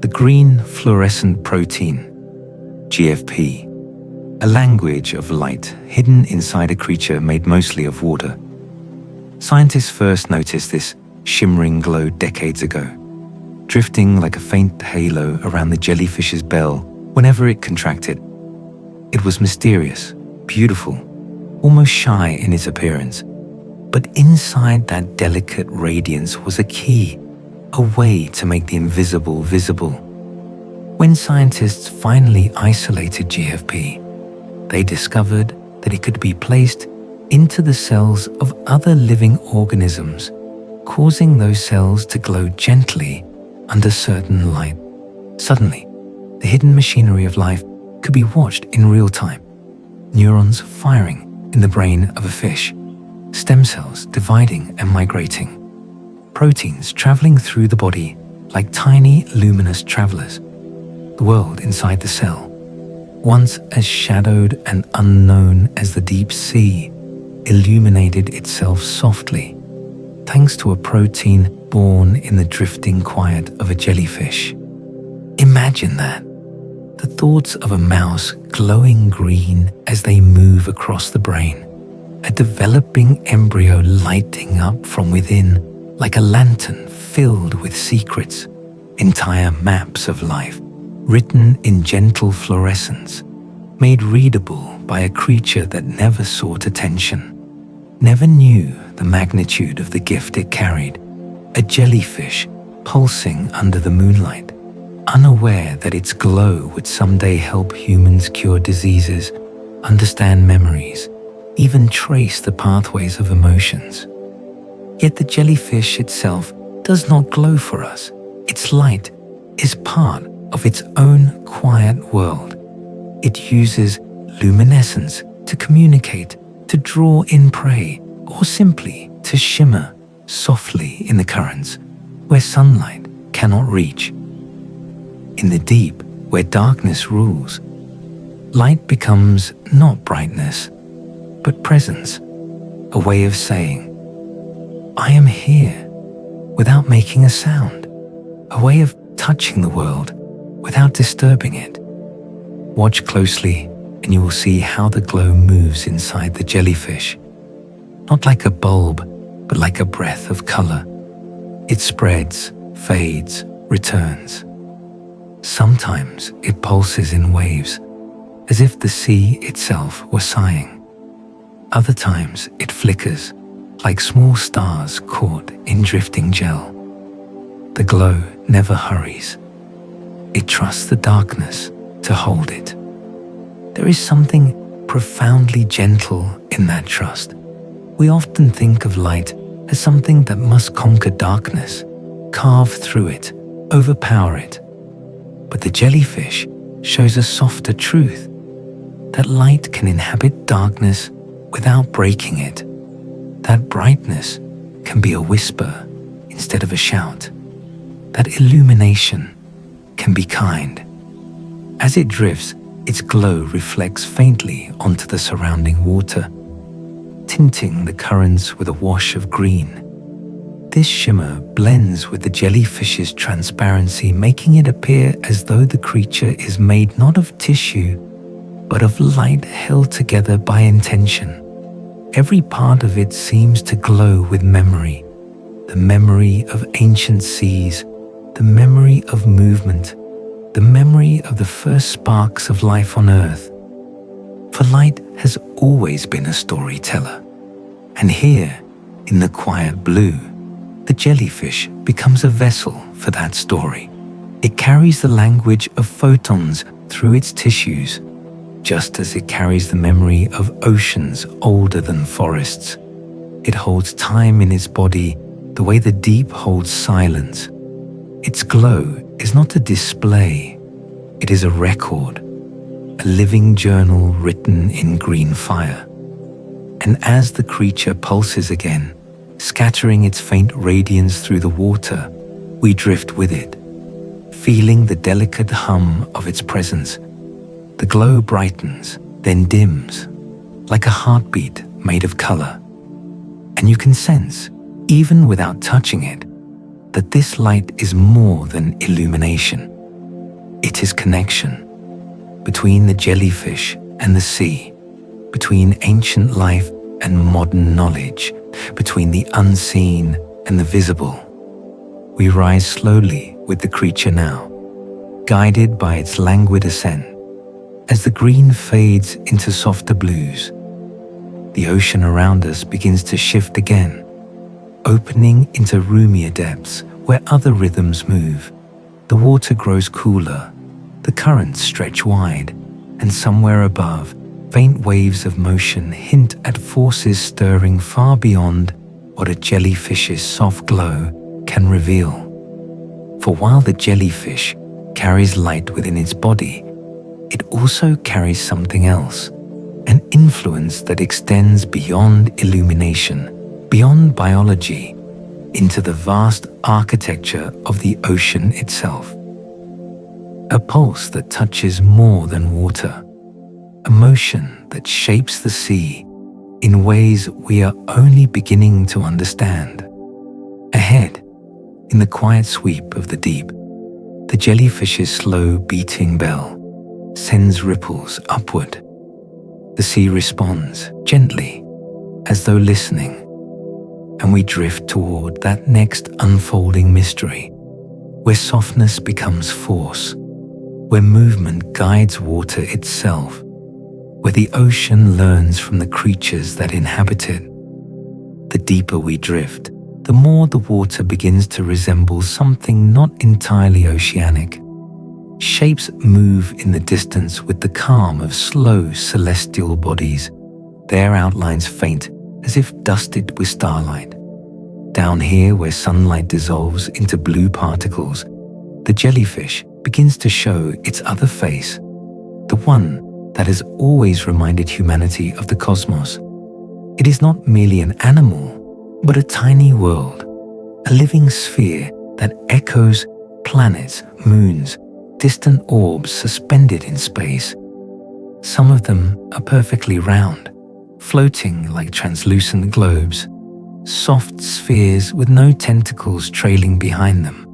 S1: the green fluorescent protein, GFP, a language of light hidden inside a creature made mostly of water. Scientists first noticed this shimmering glow decades ago, drifting like a faint halo around the jellyfish's bell whenever it contracted. It was mysterious, beautiful, almost shy in its appearance. But inside that delicate radiance was a key, a way to make the invisible visible. When scientists finally isolated GFP, they discovered that it could be placed into the cells of other living organisms, causing those cells to glow gently under certain light. Suddenly, the hidden machinery of life could be watched in real time. Neurons firing in the brain of a fish, stem cells dividing and migrating, proteins traveling through the body like tiny luminous travelers. The world inside the cell, once as shadowed and unknown as the deep sea, illuminated itself softly, thanks to a protein born in the drifting quiet of a jellyfish. Imagine that. the thoughts of a mouse glowing green as they move across the brain, a developing embryo lighting up from within like a lantern filled with secrets, entire maps of life written in gentle fluorescence, made readable by a creature that never sought attention, never knew the magnitude of the gift it carried, a jellyfish pulsing under the moonlight, unaware that its glow would someday help humans cure diseases, understand memories, even trace the pathways of emotions. Yet the jellyfish itself does not glow for us. Its light is part of its own quiet world. It uses luminescence to communicate, to draw in prey, or simply to shimmer softly in the currents where sunlight cannot reach. In the deep, where darkness rules, light becomes not brightness, but presence, a way of saying, I am here, without making a sound, a way of touching the world without disturbing it. Watch closely and you will see how the glow moves inside the jellyfish, not like a bulb, but like a breath of color. It spreads, fades, returns. Sometimes it pulses in waves, as if the sea itself were sighing. Other times it flickers, like small stars caught in drifting gel. The glow never hurries. It trusts the darkness to hold it. There is something profoundly gentle in that trust. We often think of light as something that must conquer darkness, carve through it, overpower it. But the jellyfish shows a softer truth, that light can inhabit darkness without breaking it. That brightness can be a whisper instead of a shout. That illumination can be kind. As it drifts, its glow reflects faintly onto the surrounding water, tinting the currents with a wash of green. This shimmer blends with the jellyfish's transparency, making it appear as though the creature is made not of tissue, but of light held together by intention. Every part of it seems to glow with memory, the memory of ancient seas, the memory of movement, the memory of the first sparks of life on Earth. For light has always been a storyteller. And here, in the quiet blue, the jellyfish becomes a vessel for that story. It carries the language of photons through its tissues, just as it carries the memory of oceans older than forests. It holds time in its body the way the deep holds silence. Its glow is not a display, it is a record, a living journal written in green fire. And as the creature pulses again, scattering its faint radiance through the water, we drift with it, feeling the delicate hum of its presence. The glow brightens, then dims, like a heartbeat made of color. And you can sense, even without touching it, that this light is more than illumination. It is connection between the jellyfish and the sea, between ancient life and modern knowledge, between the unseen and the visible. We rise slowly with the creature now, guided by its languid ascent. As the green fades into softer blues, the ocean around us begins to shift again, opening into roomier depths where other rhythms move. The water grows cooler, the currents stretch wide, and somewhere above, faint waves of motion hint at forces stirring far beyond what a jellyfish's soft glow can reveal. For while the jellyfish carries light within its body, it also carries something else, an influence that extends beyond illumination, beyond biology, into the vast architecture of the ocean itself. A pulse that touches more than water, a motion that shapes the sea in ways we are only beginning to understand. Ahead, in the quiet sweep of the deep, the jellyfish's slow beating bell, sends ripples upward. The sea responds gently, as though listening, and we drift toward that next unfolding mystery, where softness becomes force, where movement guides water itself, where the ocean learns from the creatures that inhabit it. The deeper we drift, the more the water begins to resemble something not entirely oceanic. Shapes move in the distance with the calm of slow celestial bodies, their outlines faint as if dusted with starlight. Down here, where sunlight dissolves into blue particles, the jellyfish begins to show its other face, the one that has always reminded humanity of the cosmos. It is not merely an animal, but a tiny world, a living sphere that echoes planets, moons, distant orbs suspended in space. Some of them are perfectly round, floating like translucent globes, soft spheres with no tentacles trailing behind them,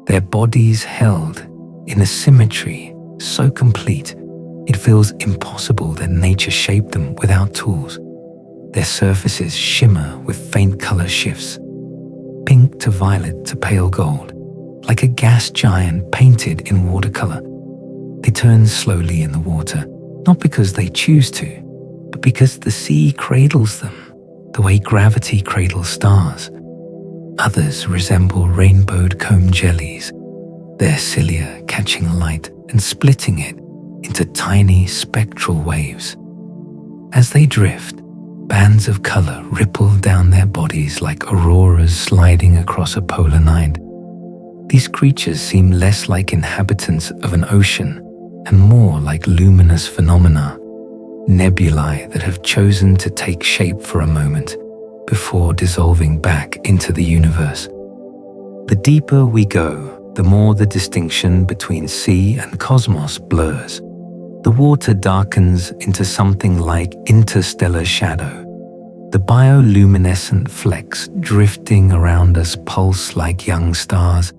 S1: their bodies held in a symmetry so complete it feels impossible that nature shaped them without tools. Their surfaces shimmer with faint color shifts, pink to violet to pale gold, like a gas giant painted in watercolor. They turn slowly in the water, not because they choose to, but because the sea cradles them, the way gravity cradles stars. Others resemble rainbowed comb jellies, their cilia catching light and splitting it into tiny spectral waves. As they drift, bands of color ripple down their bodies like auroras sliding across a polar night. These creatures seem less like inhabitants of an ocean and more like luminous phenomena, nebulae that have chosen to take shape for a moment before dissolving back into the universe. The deeper we go, the more the distinction between sea and cosmos blurs. The water darkens into something like interstellar shadow. The bioluminescent flecks drifting around us pulse like young stars,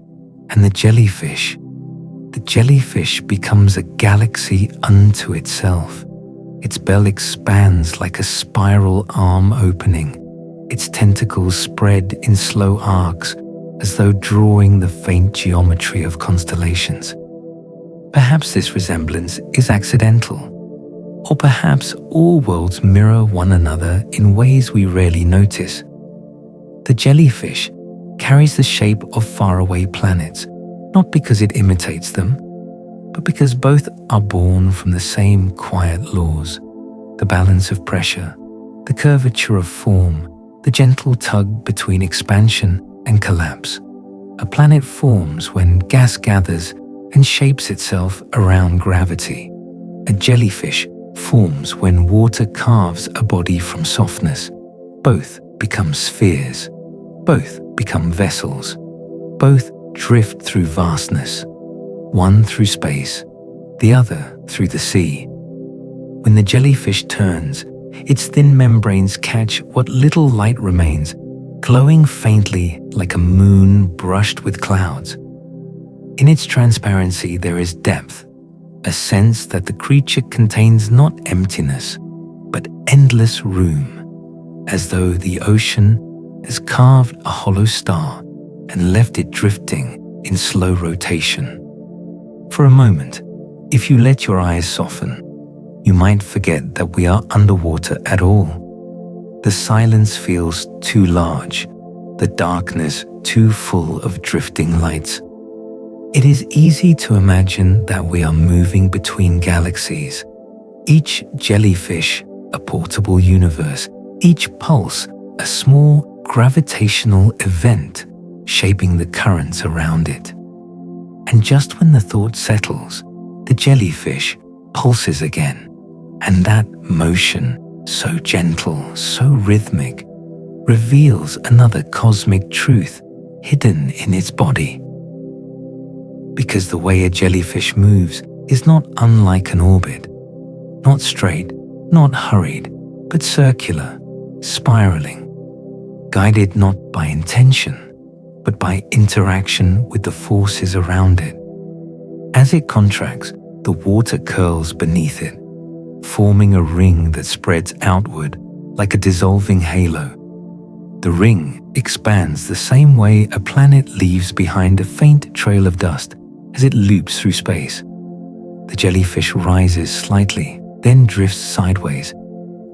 S1: and the jellyfish becomes a galaxy unto itself. Its bell expands like a spiral arm opening, its tentacles spread in slow arcs as though drawing the faint geometry of constellations. Perhaps this resemblance is accidental, or perhaps all worlds mirror one another in ways we rarely notice. The jellyfish carries the shape of faraway planets, not because it imitates them, but because both are born from the same quiet laws: the balance of pressure, the curvature of form, the gentle tug between expansion and collapse. A planet forms when gas gathers and shapes itself around gravity. A jellyfish forms when water carves a body from softness. Both become spheres. Both become vessels. Both drift through vastness, one through space, the other through the sea. When the jellyfish turns, its thin membranes catch what little light remains, glowing faintly like a moon brushed with clouds. In its transparency there is depth, a sense that the creature contains not emptiness, but endless room, as though the ocean has carved a hollow star and left it drifting in slow rotation. For a moment, if you let your eyes soften, you might forget that we are underwater at all. The silence feels too large, the darkness too full of drifting lights. It is easy to imagine that we are moving between galaxies, each jellyfish a portable universe, each pulse a small gravitational event shaping the currents around it. And just when the thought settles, the jellyfish pulses again, and that motion, so gentle, so rhythmic, reveals another cosmic truth hidden in its body. Because the way a jellyfish moves is not unlike an orbit, not straight, not hurried, but circular, spiraling, guided not by intention, but by interaction with the forces around it. As it contracts, the water curls beneath it, forming a ring that spreads outward like a dissolving halo. The ring expands the same way a planet leaves behind a faint trail of dust as it loops through space. The jellyfish rises slightly, then drifts sideways,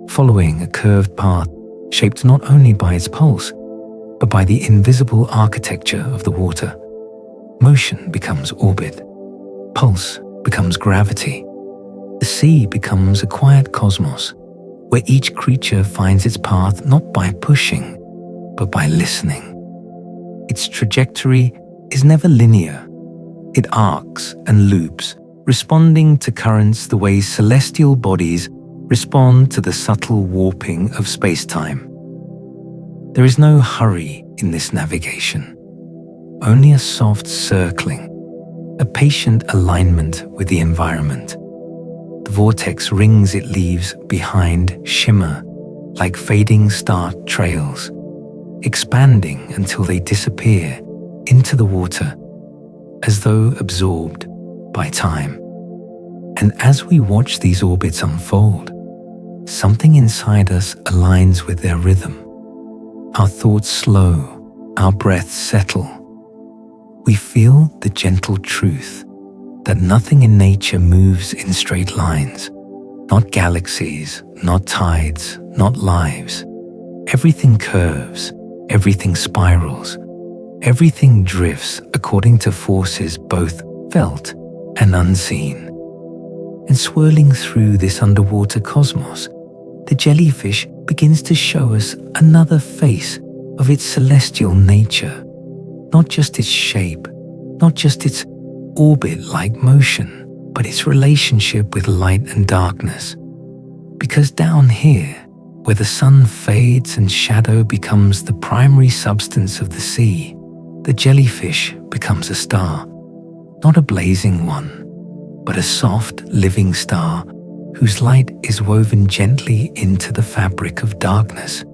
S1: following a curved path shaped not only by its pulse, but by the invisible architecture of the water. Motion becomes orbit. Pulse becomes gravity. The sea becomes a quiet cosmos, where each creature finds its path not by pushing, but by listening. Its trajectory is never linear. It arcs and loops, responding to currents the way celestial bodies respond to the subtle warping of space-time. There is no hurry in this navigation, only a soft circling, a patient alignment with the environment. The vortex rings it leaves behind shimmer like fading star trails, expanding until they disappear into the water as though absorbed by time. And as we watch these orbits unfold, something inside us aligns with their rhythm. Our thoughts slow, our breaths settle. We feel the gentle truth that nothing in nature moves in straight lines. Not galaxies, not tides, not lives. Everything curves, everything spirals, everything drifts according to forces both felt and unseen. And swirling through this underwater cosmos, the jellyfish begins to show us another face of its celestial nature. Not just its shape, not just its orbit-like motion, but its relationship with light and darkness. Because down here, where the sun fades and shadow becomes the primary substance of the sea, the jellyfish becomes a star. Not a blazing one, but a soft, living star whose light is woven gently into the fabric of darkness.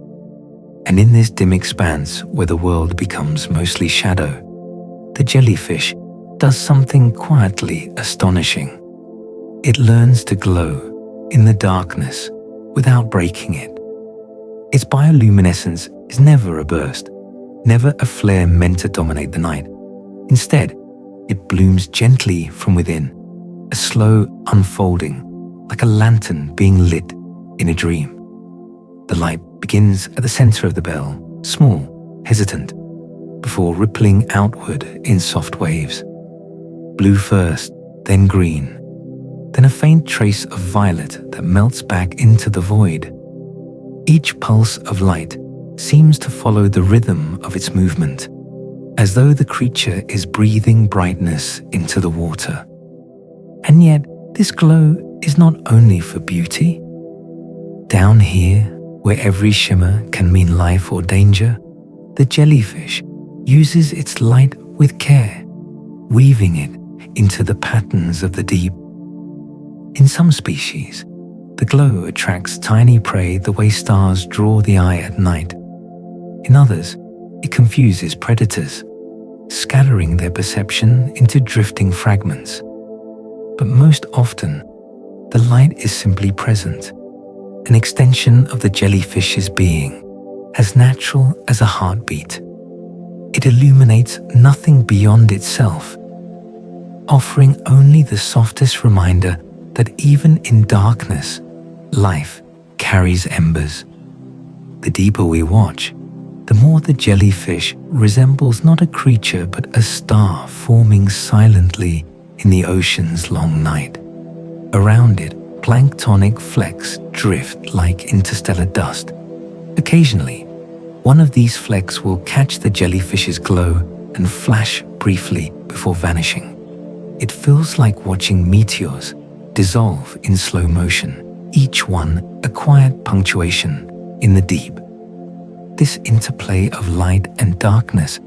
S1: And in this dim expanse where the world becomes mostly shadow, the jellyfish does something quietly astonishing. It learns to glow in the darkness without breaking it. Its bioluminescence is never a burst, never a flare meant to dominate the night. Instead, it blooms gently from within, a slow unfolding, like a lantern being lit in a dream. The light begins at the center of the bell, small, hesitant, before rippling outward in soft waves. Blue first, then green, then a faint trace of violet that melts back into the void. Each pulse of light seems to follow the rhythm of its movement, as though the creature is breathing brightness into the water. And yet, this glow is not only for beauty. Down here, where every shimmer can mean life or danger, the jellyfish uses its light with care, weaving it into the patterns of the deep. In some species, the glow attracts tiny prey the way stars draw the eye at night. In others, it confuses predators, scattering their perception into drifting fragments. But most often, the light is simply present, an extension of the jellyfish's being, as natural as a heartbeat. It illuminates nothing beyond itself, offering only the softest reminder that even in darkness, life carries embers. The deeper we watch, the more the jellyfish resembles not a creature but a star forming silently in the ocean's long night. Around it, planktonic flecks drift like interstellar dust. Occasionally, one of these flecks will catch the jellyfish's glow and flash briefly before vanishing. It feels like watching meteors dissolve in slow motion, each one a quiet punctuation in the deep. This interplay of light and darkness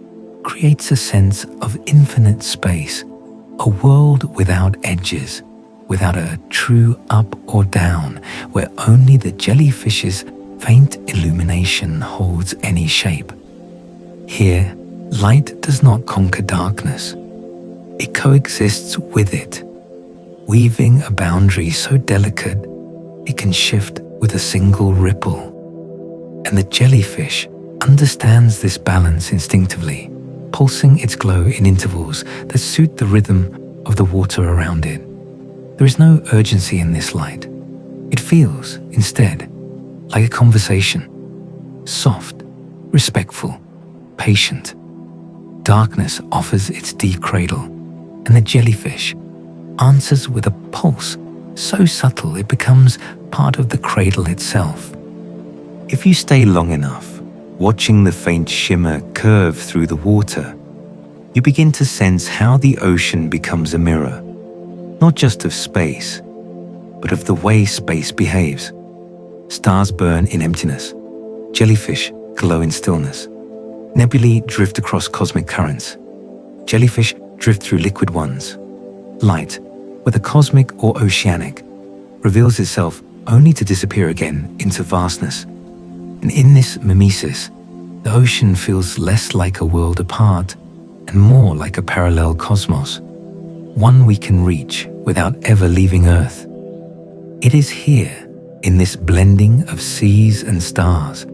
S1: creates a sense of infinite space, a world without edges, without a true up or down, where only the jellyfish's faint illumination holds any shape. Here, light does not conquer darkness. It coexists with it. weaving a boundary so delicate it can shift with a single ripple. And the jellyfish understands this balance instinctively, pulsing its glow in intervals that suit the rhythm of the water around it. There is no urgency in this light. It feels, instead, like a conversation. Soft, respectful, patient. Darkness offers its deep cradle, and the jellyfish answers with a pulse so subtle it becomes part of the cradle itself. If you stay long enough, watching the faint shimmer curve through the water, you begin to sense how the ocean becomes a mirror, not just of space, but of the way space behaves. Stars burn in emptiness. Jellyfish glow in stillness. Nebulae drift across cosmic currents. Jellyfish drift through liquid ones. Light, whether cosmic or oceanic, reveals itself only to disappear again into vastness. And in this mimesis, the ocean feels less like a world apart and more like a parallel cosmos, one we can reach without ever leaving Earth. It is here, in this blending of seas and stars,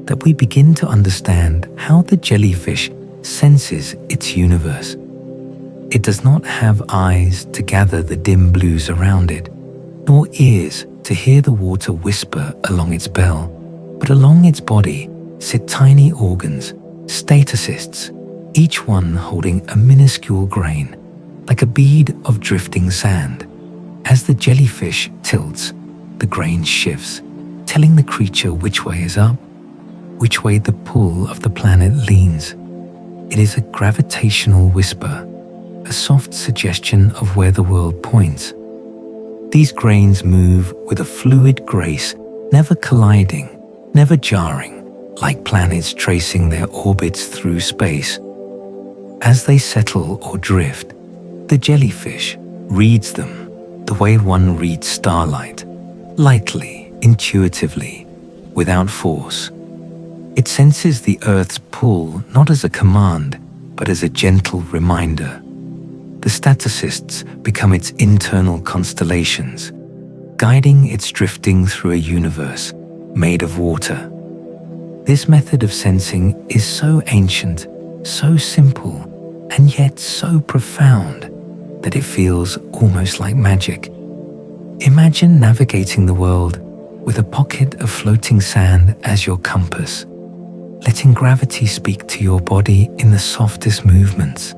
S1: that we begin to understand how the jellyfish senses its universe. It does not have eyes to gather the dim blues around it, nor ears to hear the water whisper along its bell, but along its body sit tiny organs, statocysts, each one holding a minuscule grain, like a bead of drifting sand. As the jellyfish tilts, the grain shifts, telling the creature which way is up, which way the pull of the planet leans. It is a gravitational whisper, a soft suggestion of where the world points. These grains move with a fluid grace, never colliding, never jarring, like planets tracing their orbits through space. As they settle or drift, the jellyfish reads them the way one reads starlight, lightly, intuitively, without force. It senses the Earth's pull not as a command, but as a gentle reminder. The statocysts become its internal constellations, guiding its drifting through a universe made of water. This method of sensing is so ancient, so simple, and yet so profound that it feels almost like magic. Imagine navigating the world with a pocket of floating sand as your compass, letting gravity speak to your body in the softest movements.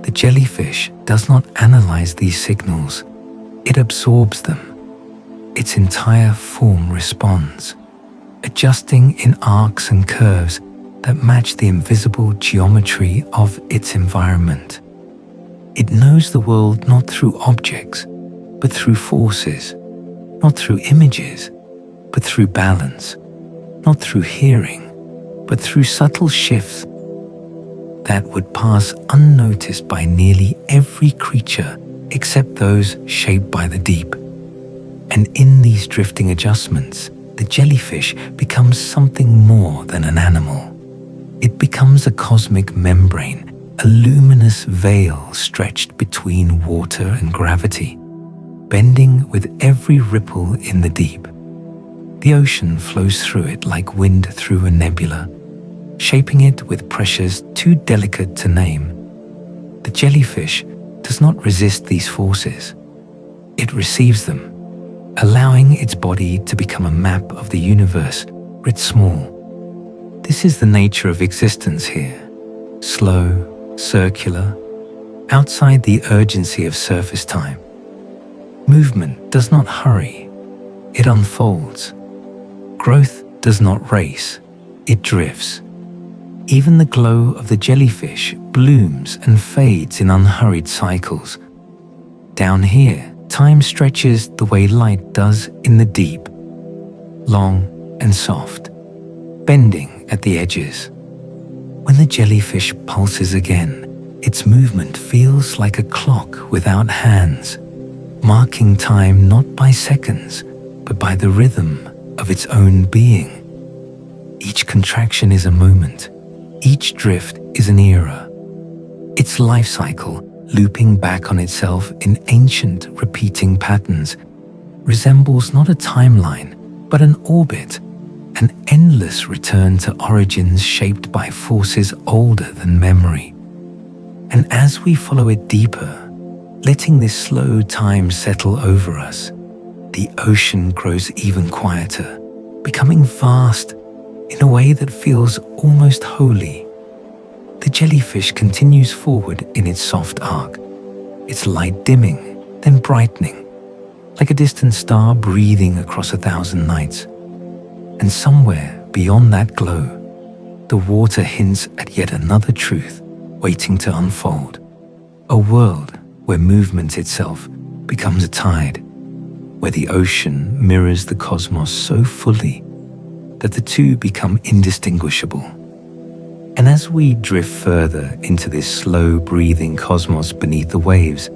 S1: The jellyfish does not analyze these signals, it absorbs them. Its entire form responds, adjusting in arcs and curves that match the invisible geometry of its environment. It knows the world not through objects, but through forces, not through images, but through balance, not through hearing, but through subtle shifts that would pass unnoticed by nearly every creature except those shaped by the deep. And in these drifting adjustments, the jellyfish becomes something more than an animal. It becomes a cosmic membrane, a luminous veil stretched between water and gravity, bending with every ripple in the deep. The ocean flows through it like wind through a nebula, shaping it with pressures too delicate to name. The jellyfish does not resist these forces. It receives them, allowing its body to become a map of the universe writ small. This is the nature of existence here, slow, circular, outside the urgency of surface time. Movement does not hurry, it unfolds. Growth does not race, it drifts. Even the glow of the jellyfish blooms and fades in unhurried cycles. Down here, time stretches the way light does in the deep, long and soft, bending at the edges. When the jellyfish pulses again, its movement feels like a clock without hands, marking time not by seconds, but by the rhythm of its own being. Each contraction is a moment. Each drift is an era. Its life cycle looping back on itself in ancient repeating patterns, resembles not a timeline, but an orbit, an endless return to origins shaped by forces older than memory. And as we follow it deeper, letting this slow time settle over us, the ocean grows even quieter, becoming vast in a way that feels almost holy. The jellyfish continues forward in its soft arc, its light dimming, then brightening, like a distant star breathing across 1,000 nights. And somewhere beyond that glow, the water hints at yet another truth waiting to unfold. A world where movement itself becomes a tide, where the ocean mirrors the cosmos so fully that the two become indistinguishable. And as we drift further into this slow-breathing cosmos beneath the waves,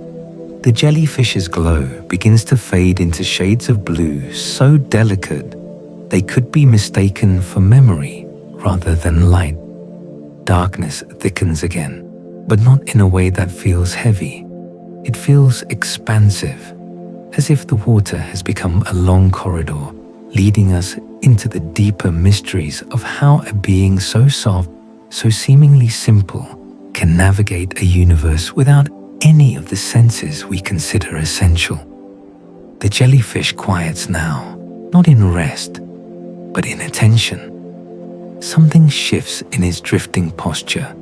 S1: the jellyfish's glow begins to fade into shades of blue so delicate they could be mistaken for memory rather than light. Darkness thickens again, but not in a way that feels heavy. It feels expansive, as if the water has become a long corridor, leading us into the deeper mysteries of how a being so soft, so seemingly simple, can navigate a universe without any of the senses we consider essential. The jellyfish quiets now, not in rest, but in attention. Something shifts in its drifting posture,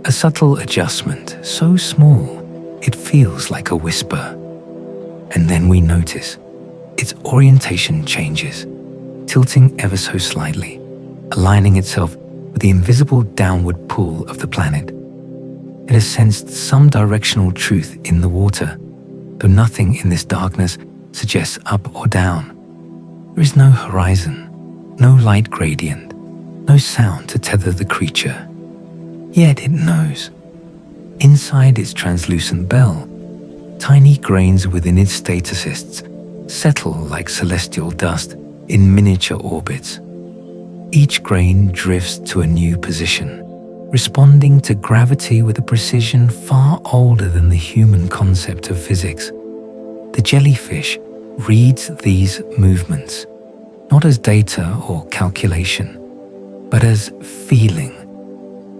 S1: a subtle adjustment so small it feels like a whisper. And then we notice its orientation changes, tilting ever so slightly, aligning itself with the invisible downward pull of the planet. It has sensed some directional truth in the water, though nothing in this darkness suggests up or down. There is no horizon, no light gradient, no sound to tether the creature. Yet it knows. Inside its translucent bell, tiny grains within its statocysts settle like celestial dust in miniature orbits. Each grain drifts to a new position, responding to gravity with a precision far older than the human concept of physics. The jellyfish reads these movements, not as data or calculation, but as feeling.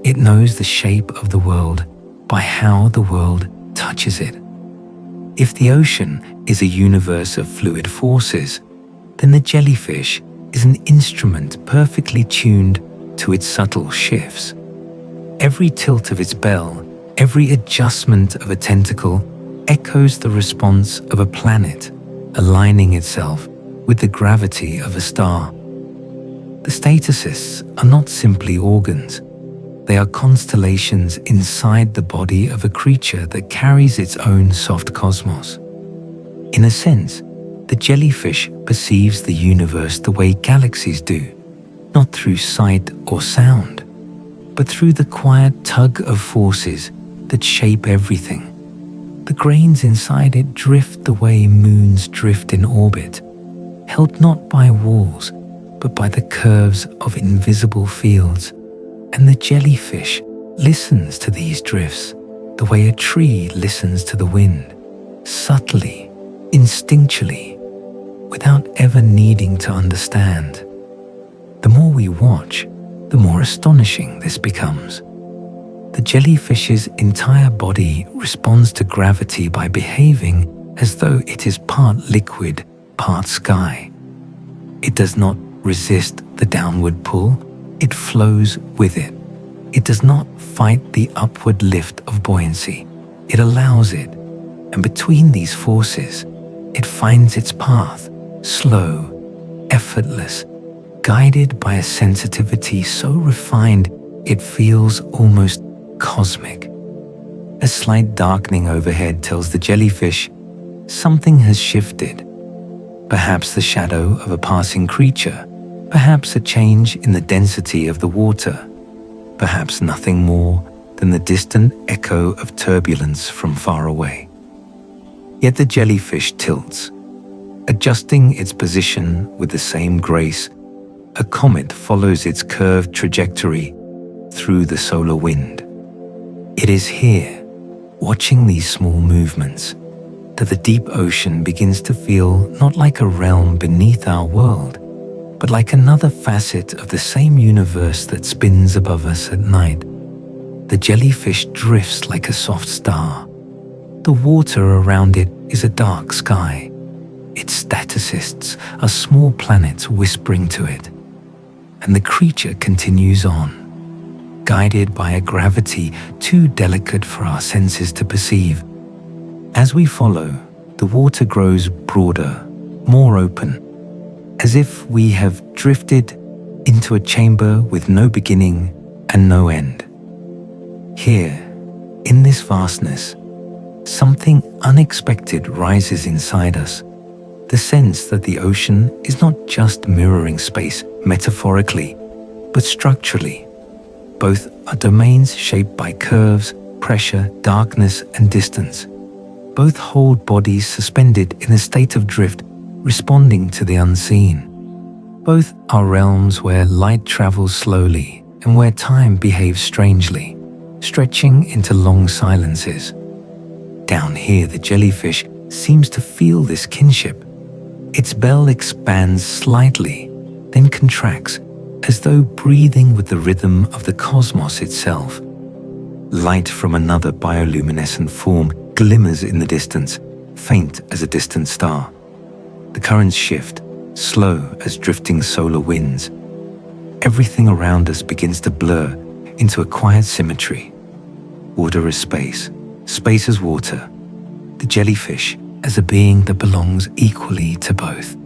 S1: It knows the shape of the world by how the world touches it. If the ocean is a universe of fluid forces, then the jellyfish is an instrument perfectly tuned to its subtle shifts. Every tilt of its bell, every adjustment of a tentacle echoes the response of a planet, aligning itself with the gravity of a star. The statocysts are not simply organs. They are constellations inside the body of a creature that carries its own soft cosmos. In a sense, the jellyfish perceives the universe the way galaxies do, not through sight or sound, but through the quiet tug of forces that shape everything. The grains inside it drift the way moons drift in orbit, held not by walls, but by the curves of invisible fields. And the jellyfish listens to these drifts the way a tree listens to the wind, subtly, instinctually, without ever needing to understand. The more we watch, the more astonishing this becomes. The jellyfish's entire body responds to gravity by behaving as though it is part liquid, part sky. It does not resist the downward pull, it flows with it. It does not fight the upward lift of buoyancy, it allows it, and between these forces, it finds its path, slow, effortless, guided by a sensitivity so refined it feels almost cosmic. A slight darkening overhead tells the jellyfish something has shifted. Perhaps the shadow of a passing creature, perhaps a change in the density of the water, perhaps nothing more than the distant echo of turbulence from far away. Yet the jellyfish tilts, adjusting its position with the same grace a comet follows its curved trajectory through the solar wind. It is here, watching these small movements, that the deep ocean begins to feel not like a realm beneath our world, but like another facet of the same universe that spins above us at night. The jellyfish drifts like a soft star. The water around it is a dark sky. Its staticists are small planets whispering to it. And the creature continues on, guided by a gravity too delicate for our senses to perceive. As we follow, the water grows broader, more open, as if we have drifted into a chamber with no beginning and no end. Here, in this vastness, something unexpected rises inside us. The sense that the ocean is not just mirroring space metaphorically, but structurally. Both are domains shaped by curves, pressure, darkness, and distance. Both hold bodies suspended in a state of drift, responding to the unseen. Both are realms where light travels slowly and where time behaves strangely, stretching into long silences. Down here, the jellyfish seems to feel this kinship. Its bell expands slightly, then contracts, as though breathing with the rhythm of the cosmos itself. Light from another bioluminescent form glimmers in the distance, faint as a distant star. The currents shift, slow as drifting solar winds. Everything around us begins to blur into a quiet symmetry. Water is space, space is water. The jellyfish as a being that belongs equally to both.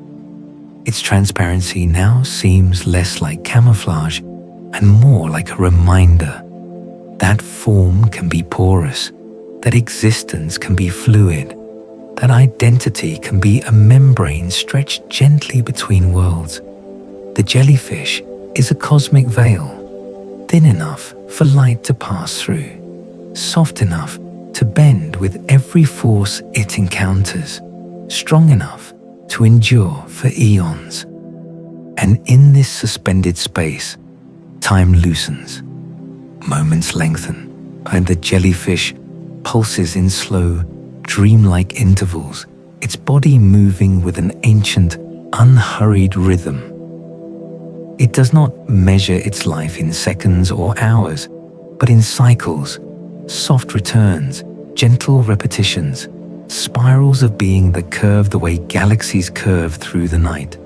S1: Its transparency now seems less like camouflage and more like a reminder that form can be porous, that existence can be fluid, that identity can be a membrane stretched gently between worlds. The jellyfish is a cosmic veil, thin enough for light to pass through, soft enough to bend with every force it encounters, strong enough to endure for eons. And in this suspended space, time loosens. Moments lengthen, and the jellyfish pulses in slow, dreamlike intervals, its body moving with an ancient, unhurried rhythm. It does not measure its life in seconds or hours, but in cycles, soft returns, gentle repetitions, spirals of being that curve the way galaxies curve through the night.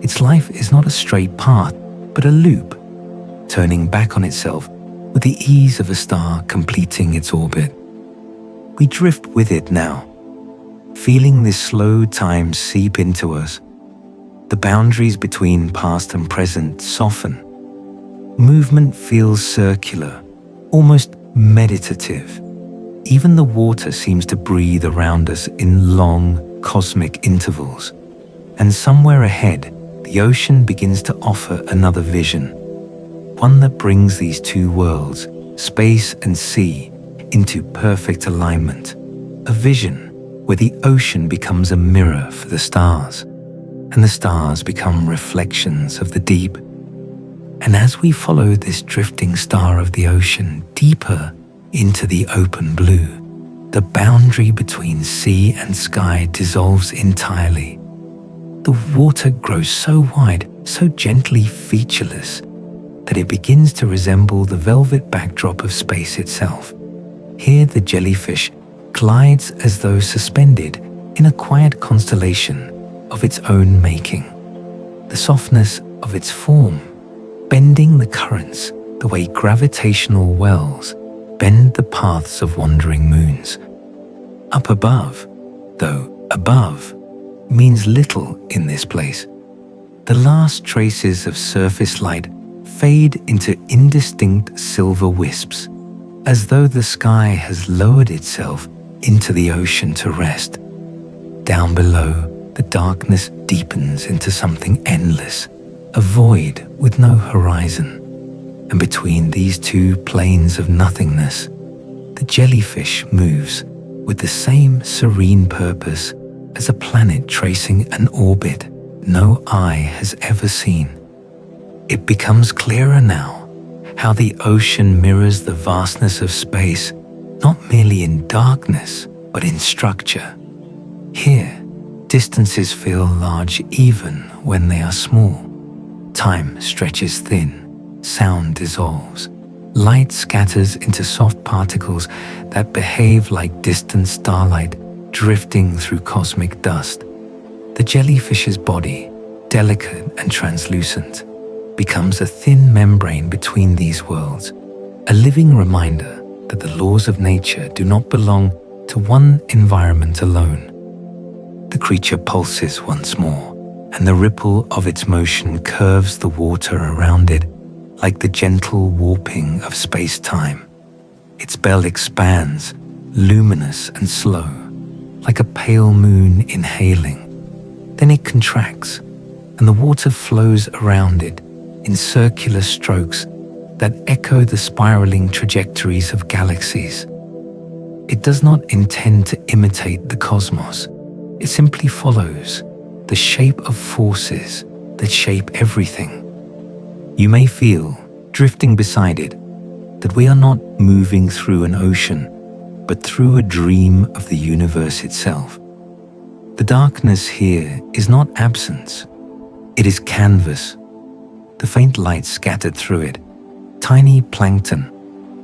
S1: Its life is not a straight path, but a loop, turning back on itself with the ease of a star completing its orbit. We drift with it now, feeling this slow time seep into us. The boundaries between past and present soften. Movement feels circular, almost meditative. Even the water seems to breathe around us in long, cosmic intervals. And somewhere ahead, the ocean begins to offer another vision, one that brings these two worlds, space and sea, into perfect alignment. A vision where the ocean becomes a mirror for the stars, and the stars become reflections of the deep. And as we follow this drifting star of the ocean deeper into the open blue, the boundary between sea and sky dissolves entirely. The water grows so wide, so gently featureless, that it begins to resemble the velvet backdrop of space itself. Here the jellyfish glides as though suspended in a quiet constellation of its own making. The softness of its form, bending the currents the way gravitational wells bend the paths of wandering moons. Up above, though above means little in this place, the last traces of surface light fade into indistinct silver wisps, as though the sky has lowered itself into the ocean to rest. Down below, the darkness deepens into something endless, a void with no horizon. And between these two planes of nothingness, the jellyfish moves with the same serene purpose as a planet tracing an orbit no eye has ever seen. It becomes clearer now how the ocean mirrors the vastness of space not merely in darkness, but in structure. Here, distances feel large even when they are small. Time stretches thin, sound dissolves, light scatters into soft particles that behave like distant starlight drifting through cosmic dust. The jellyfish's body, delicate and translucent, becomes a thin membrane between these worlds, a living reminder that the laws of nature do not belong to one environment alone. The creature pulses once more, and the ripple of its motion curves the water around it like the gentle warping of space-time. Its bell expands, luminous and slow, like a pale moon inhaling. Then it contracts, and the water flows around it in circular strokes that echo the spiraling trajectories of galaxies. It does not intend to imitate the cosmos. It simply follows the shape of forces that shape everything. You may feel, drifting beside it, that we are not moving through an ocean, but through a dream of the universe itself. The darkness here is not absence. It is canvas. The faint light scattered through it, tiny plankton,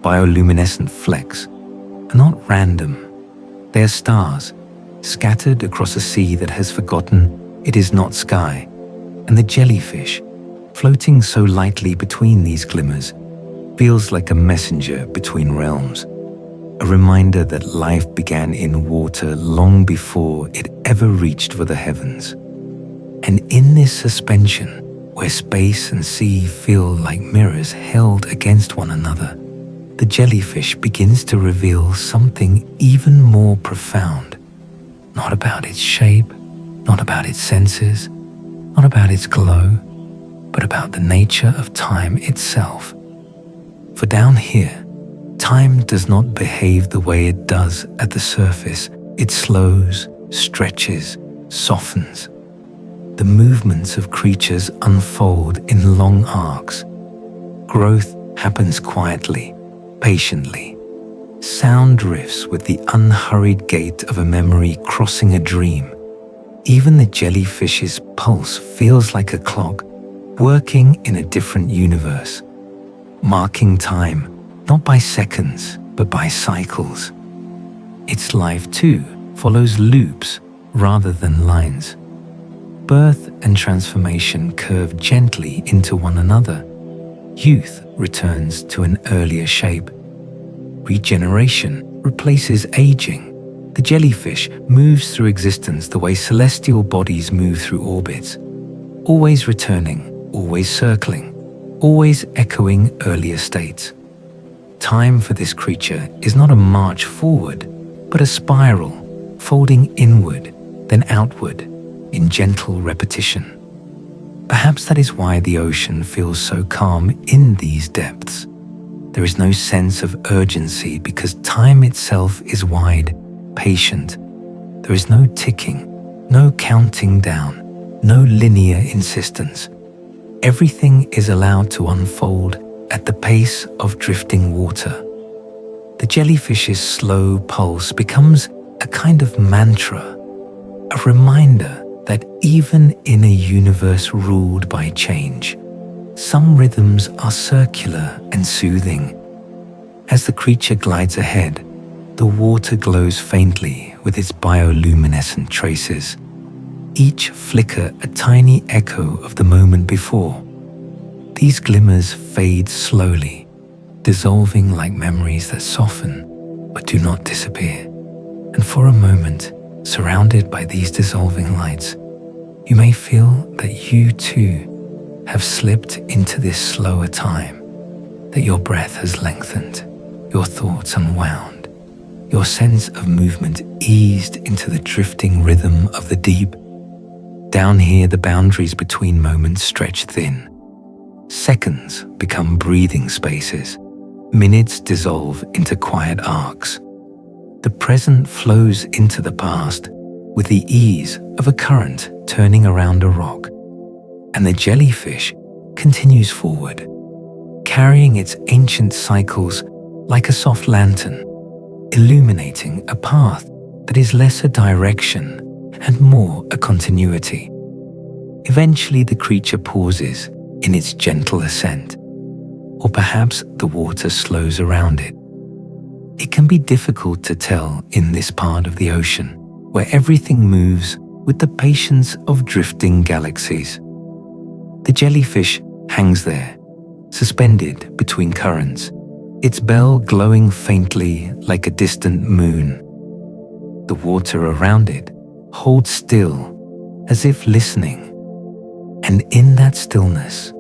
S1: bioluminescent flecks, are not random. They are stars, scattered across a sea that has forgotten it is not sky, and the jellyfish, floating so lightly between these glimmers, feels like a messenger between realms, a reminder that life began in water long before it ever reached for the heavens. And in this suspension, where space and sea feel like mirrors held against one another, the jellyfish begins to reveal something even more profound. Not about its shape, not about its senses, not about its glow, but about the nature of time itself. For down here, time does not behave the way it does at the surface. It slows, stretches, softens. The movements of creatures unfold in long arcs. Growth happens quietly, patiently. Sound drifts with the unhurried gait of a memory crossing a dream. Even the jellyfish's pulse feels like a clock, working in a different universe, marking time not by seconds, but by cycles. Its life, too, follows loops rather than lines. Birth and transformation curve gently into one another. Youth returns to an earlier shape. Regeneration replaces aging. The jellyfish moves through existence the way celestial bodies move through orbits, always returning, always circling, always echoing earlier states. Time for this creature is not a march forward, but a spiral, folding inward, then outward, in gentle repetition. Perhaps that is why the ocean feels so calm in these depths. There is no sense of urgency because time itself is wide, patient. There is no ticking, no counting down, no linear insistence. Everything is allowed to unfold at the pace of drifting water. The jellyfish's slow pulse becomes a kind of mantra, a reminder that even in a universe ruled by change, some rhythms are circular and soothing. As the creature glides ahead, the water glows faintly with its bioluminescent traces, each flicker a tiny echo of the moment before. These glimmers fade slowly, dissolving like memories that soften but do not disappear. And for a moment, surrounded by these dissolving lights, you may feel that you too have slipped into this slower time, that your breath has lengthened, your thoughts unwound, your sense of movement eased into the drifting rhythm of the deep. Down here, the boundaries between moments stretch thin. Seconds become breathing spaces. Minutes dissolve into quiet arcs. The present flows into the past with the ease of a current turning around a rock. And the jellyfish continues forward, carrying its ancient cycles like a soft lantern, illuminating a path that is less a direction and more a continuity. Eventually, the creature pauses in its gentle ascent, or perhaps the water slows around it. It can be difficult to tell in this part of the ocean, where everything moves with the patience of drifting galaxies. The jellyfish hangs there, suspended between currents, its bell glowing faintly like a distant moon. The water around it holds still, as if listening. And in that stillness,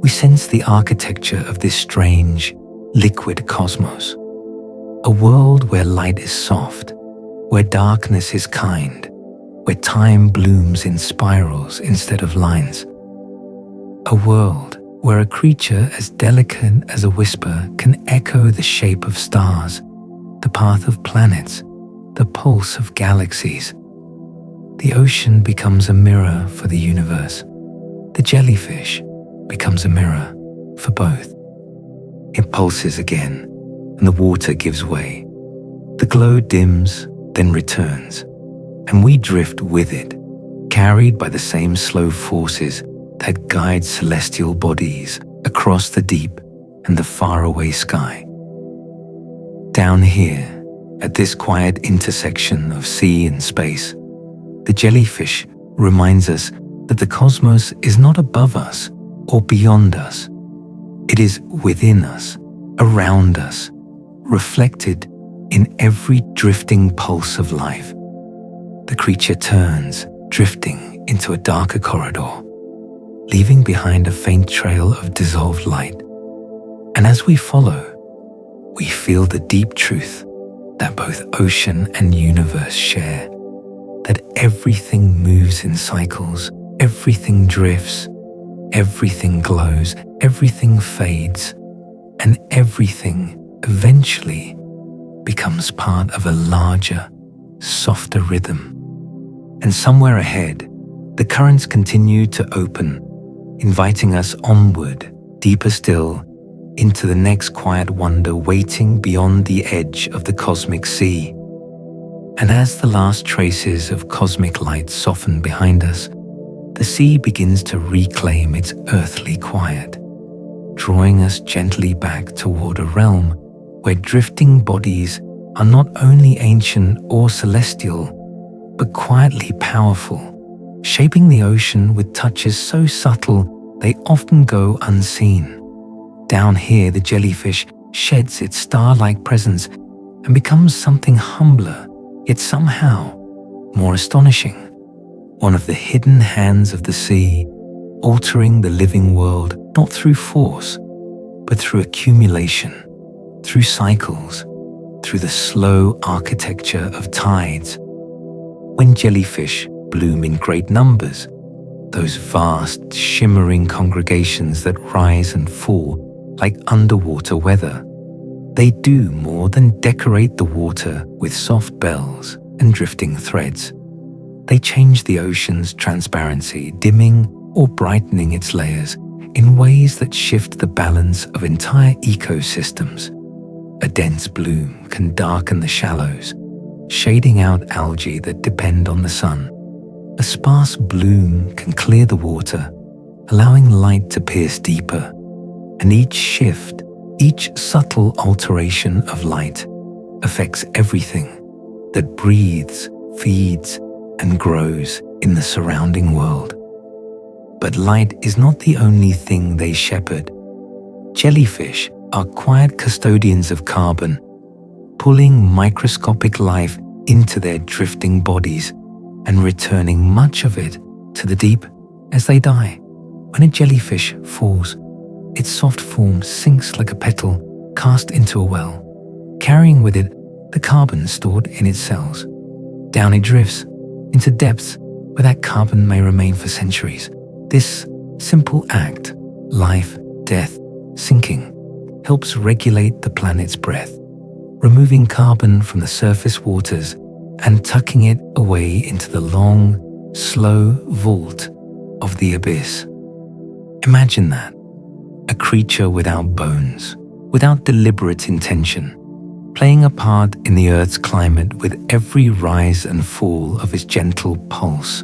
S1: we sense the architecture of this strange, liquid cosmos. A world where light is soft, where darkness is kind, where time blooms in spirals instead of lines. A world where a creature as delicate as a whisper can echo the shape of stars, the path of planets, the pulse of galaxies. The ocean becomes a mirror for the universe. The jellyfish becomes a mirror for both. It pulses again, and the water gives way. The glow dims, then returns, and we drift with it, carried by the same slow forces that guide celestial bodies across the deep and the faraway sky. Down here, at this quiet intersection of sea and space, the jellyfish reminds us that the cosmos is not above us or beyond us. It is within us, around us, reflected in every drifting pulse of life. The creature turns, drifting into a darker corridor, leaving behind a faint trail of dissolved light. And as we follow, we feel the deep truth that both ocean and universe share, that everything moves in cycles, everything drifts, everything glows, everything fades, and everything eventually becomes part of a larger, softer rhythm. And somewhere ahead, the currents continue to open, inviting us onward, deeper still, into the next quiet wonder waiting beyond the edge of the cosmic sea. And as the last traces of cosmic light soften behind us, the sea begins to reclaim its earthly quiet, drawing us gently back toward a realm where drifting bodies are not only ancient or celestial, but quietly powerful, shaping the ocean with touches so subtle they often go unseen. Down here, the jellyfish sheds its star-like presence and becomes something humbler, yet somehow more astonishing. One of the hidden hands of the sea, altering the living world not through force, but through accumulation, through cycles, through the slow architecture of tides. When jellyfish bloom in great numbers, those vast, shimmering congregations that rise and fall like underwater weather, they do more than decorate the water with soft bells and drifting threads. They change the ocean's transparency, dimming or brightening its layers in ways that shift the balance of entire ecosystems. A dense bloom can darken the shallows, shading out algae that depend on the sun. A sparse bloom can clear the water, allowing light to pierce deeper. And each shift, each subtle alteration of light affects everything that breathes, feeds, and grows in the surrounding world. But light is not the only thing they shepherd. Jellyfish are quiet custodians of carbon, pulling microscopic life into their drifting bodies and returning much of it to the deep as they die. When a jellyfish falls, its soft form sinks like a petal cast into a well, carrying with it the carbon stored in its cells. Down it drifts, into depths where that carbon may remain for centuries. This simple act, life, death, sinking, helps regulate the planet's breath, removing carbon from the surface waters and tucking it away into the long, slow vault of the abyss. Imagine that, a creature without bones, without deliberate intention, playing a part in the Earth's climate with every rise and fall of its gentle pulse.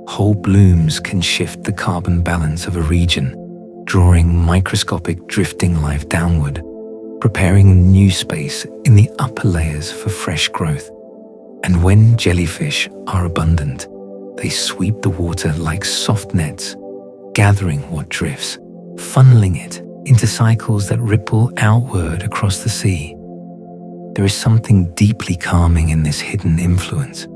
S1: Whole blooms can shift the carbon balance of a region, drawing microscopic drifting life downward, preparing new space in the upper layers for fresh growth. And when jellyfish are abundant, they sweep the water like soft nets, gathering what drifts, funneling it into cycles that ripple outward across the sea. There is something deeply calming in this hidden influence.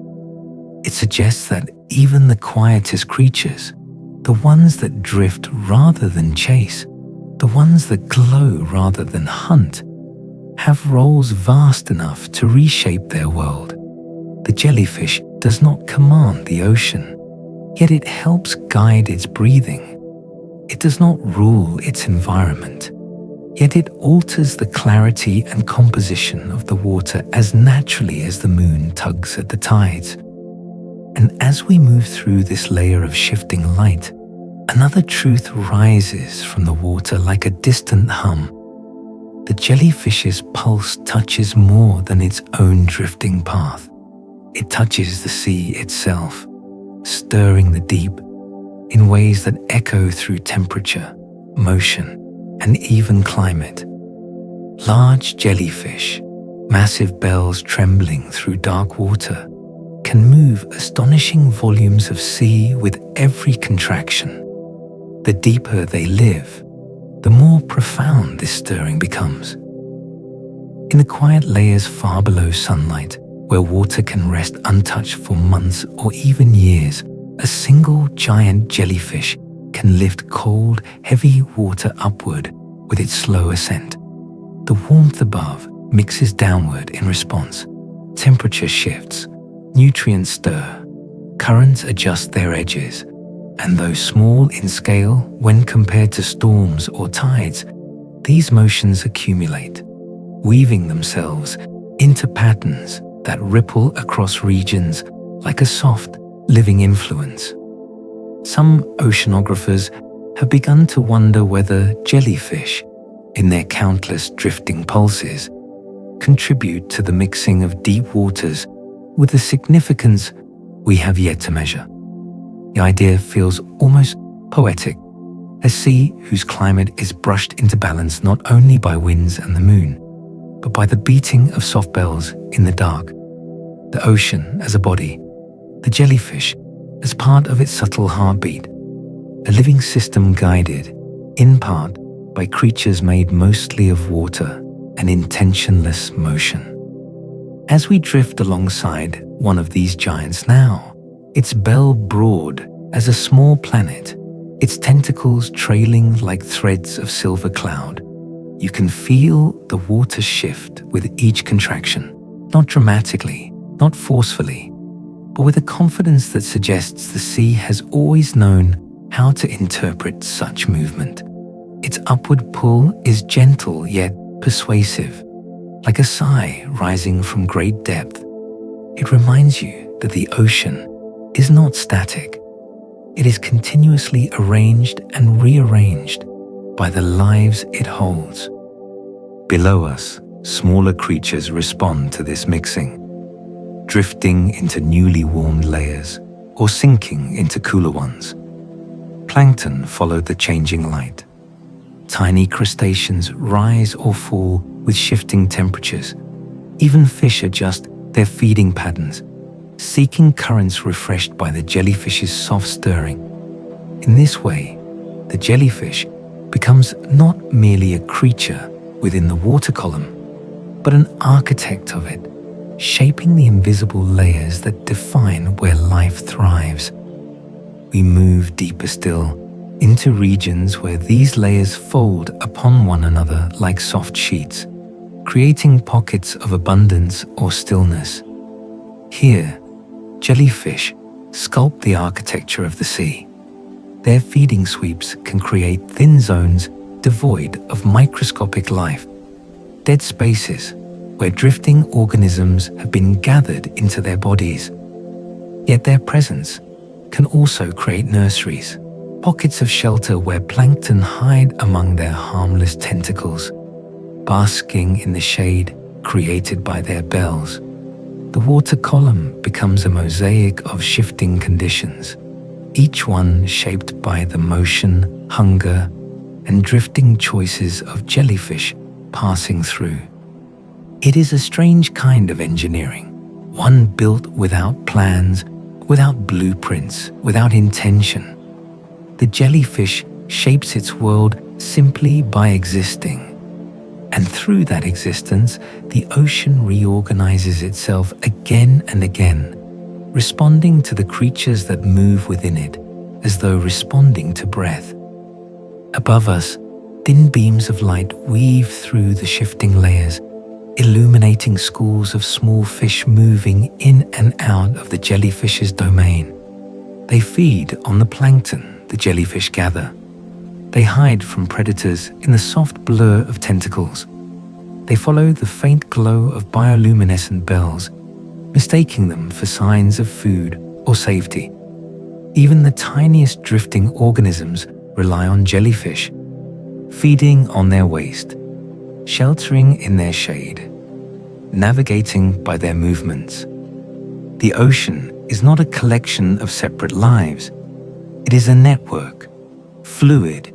S1: It suggests that even the quietest creatures, the ones that drift rather than chase, the ones that glow rather than hunt, have roles vast enough to reshape their world. The jellyfish does not command the ocean, yet it helps guide its breathing. It does not rule its environment, yet it alters the clarity and composition of the water as naturally as the moon tugs at the tides. And as we move through this layer of shifting light, another truth rises from the water like a distant hum. The jellyfish's pulse touches more than its own drifting path. It touches the sea itself, stirring the deep in ways that echo through temperature, motion, and even climate. Large jellyfish, massive bells trembling through dark water, can move astonishing volumes of sea with every contraction. The deeper they live, the more profound this stirring becomes. In the quiet layers far below sunlight, where water can rest untouched for months or even years, a single giant jellyfish can lift cold, heavy water upward with its slow ascent. The warmth above mixes downward in response. Temperature shifts, nutrients stir, currents adjust their edges, and though small in scale when compared to storms or tides, these motions accumulate, weaving themselves into patterns that ripple across regions like a soft, living influence. Some oceanographers have begun to wonder whether jellyfish, in their countless drifting pulses, contribute to the mixing of deep waters with a significance we have yet to measure. The idea feels almost poetic, a sea whose climate is brushed into balance not only by winds and the moon, but by the beating of soft bells in the dark. The ocean as a body, the jellyfish as part of its subtle heartbeat, a living system guided, in part, by creatures made mostly of water and intentionless motion. As we drift alongside one of these giants now, its bell broad as a small planet, its tentacles trailing like threads of silver cloud, you can feel the water shift with each contraction, not dramatically, not forcefully, but with a confidence that suggests the sea has always known how to interpret such movement. Its upward pull is gentle yet persuasive, like a sigh rising from great depth. It reminds you that the ocean is not static. It is continuously arranged and rearranged by the lives it holds. Below us, smaller creatures respond to this mixing, drifting into newly warmed layers or sinking into cooler ones. Plankton follow the changing light. Tiny crustaceans rise or fall with shifting temperatures. Even fish adjust their feeding patterns, seeking currents refreshed by the jellyfish's soft stirring. In this way, the jellyfish becomes not merely a creature within the water column, but an architect of it, shaping the invisible layers that define where life thrives. We move deeper still, into regions where these layers fold upon one another like soft sheets, creating pockets of abundance or stillness. Here, jellyfish sculpt the architecture of the sea. Their feeding sweeps can create thin zones devoid of microscopic life, dead spaces where drifting organisms have been gathered into their bodies. Yet their presence can also create nurseries, pockets of shelter where plankton hide among their harmless tentacles, basking in the shade created by their bells, the water column becomes a mosaic of shifting conditions, each one shaped by the motion, hunger, and drifting choices of jellyfish passing through. It is a strange kind of engineering, one built without plans, without blueprints, without intention. The jellyfish shapes its world simply by existing. And through that existence, the ocean reorganizes itself again and again, responding to the creatures that move within it, as though responding to breath. Above us, thin beams of light weave through the shifting layers, illuminating schools of small fish moving in and out of the jellyfish's domain. They feed on the plankton the jellyfish gather. They hide from predators in the soft blur of tentacles. They follow the faint glow of bioluminescent bells, mistaking them for signs of food or safety. Even the tiniest drifting organisms rely on jellyfish, feeding on their waste, sheltering in their shade, navigating by their movements. The ocean is not a collection of separate lives. It is a network, fluid,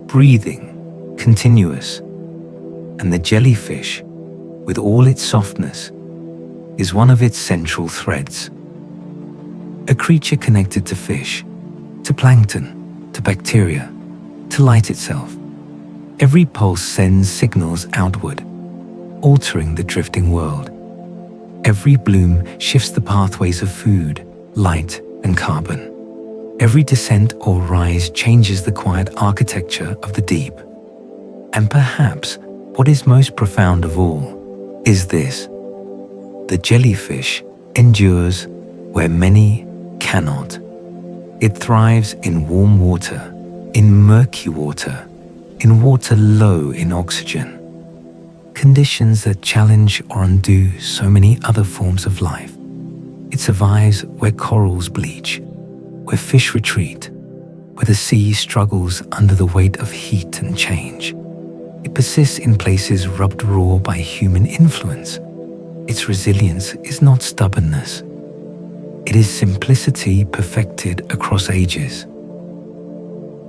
S1: breathing, continuous. And the jellyfish, with all its softness, is one of its central threads. A creature connected to fish, to plankton, to bacteria, to light itself. Every pulse sends signals outward, altering the drifting world. Every bloom shifts the pathways of food, light, and carbon. Every descent or rise changes the quiet architecture of the deep. And perhaps what is most profound of all is this: the jellyfish endures where many cannot. It thrives in warm water, in murky water, in water low in oxygen. Conditions that challenge or undo so many other forms of life. It survives where corals bleach, where fish retreat, where the sea struggles under the weight of heat and change. It persists in places rubbed raw by human influence. Its resilience is not stubbornness. It is simplicity perfected across ages.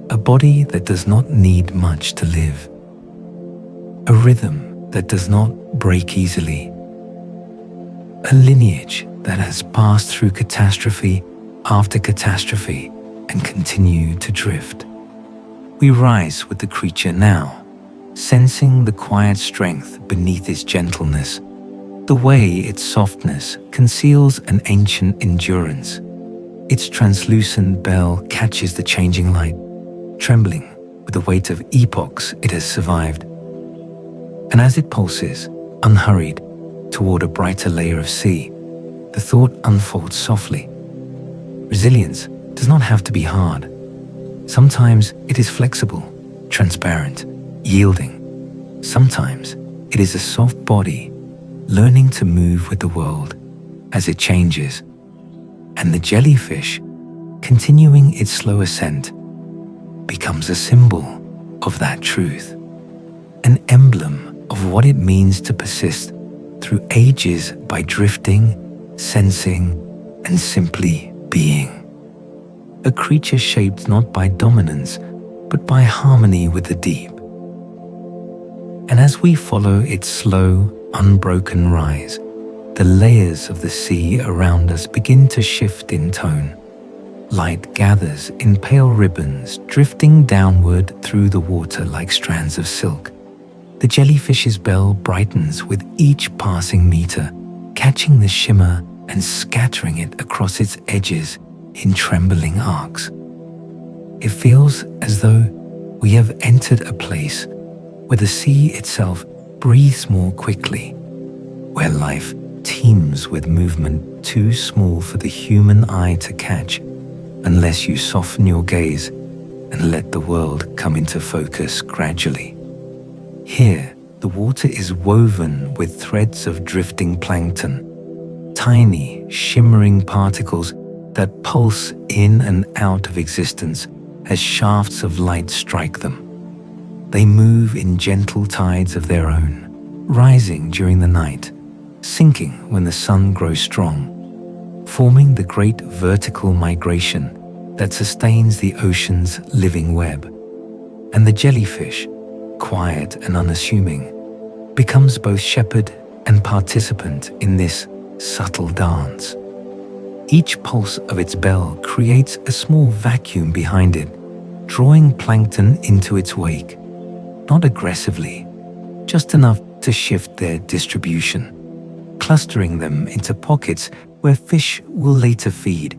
S1: A body that does not need much to live. A rhythm that does not break easily. A lineage that has passed through catastrophe after catastrophe and continue to drift. We rise with the creature now, sensing the quiet strength beneath its gentleness, the way its softness conceals an ancient endurance. Its translucent bell catches the changing light, trembling with the weight of epochs it has survived. And as it pulses, unhurried, toward a brighter layer of sea, the thought unfolds softly. Resilience does not have to be hard. Sometimes it is flexible, transparent, yielding. Sometimes it is a soft body, learning to move with the world as it changes. And the jellyfish, continuing its slow ascent, becomes a symbol of that truth, an emblem of what it means to persist through ages by drifting, sensing, and simply being. A creature shaped not by dominance, but by harmony with the deep. And as we follow its slow, unbroken rise, the layers of the sea around us begin to shift in tone. Light gathers in pale ribbons, drifting downward through the water like strands of silk. The jellyfish's bell brightens with each passing meter, catching the shimmer and scattering it across its edges in trembling arcs. It feels as though we have entered a place where the sea itself breathes more quickly, where life teems with movement too small for the human eye to catch unless you soften your gaze and let the world come into focus gradually. Here, the water is woven with threads of drifting plankton, tiny, shimmering particles that pulse in and out of existence as shafts of light strike them. They move in gentle tides of their own, rising during the night, sinking when the sun grows strong, forming the great vertical migration that sustains the ocean's living web. And the jellyfish, quiet and unassuming, becomes both shepherd and participant in this subtle dance. Each pulse of its bell creates a small vacuum behind it, drawing plankton into its wake, not aggressively, just enough to shift their distribution, clustering them into pockets where fish will later feed.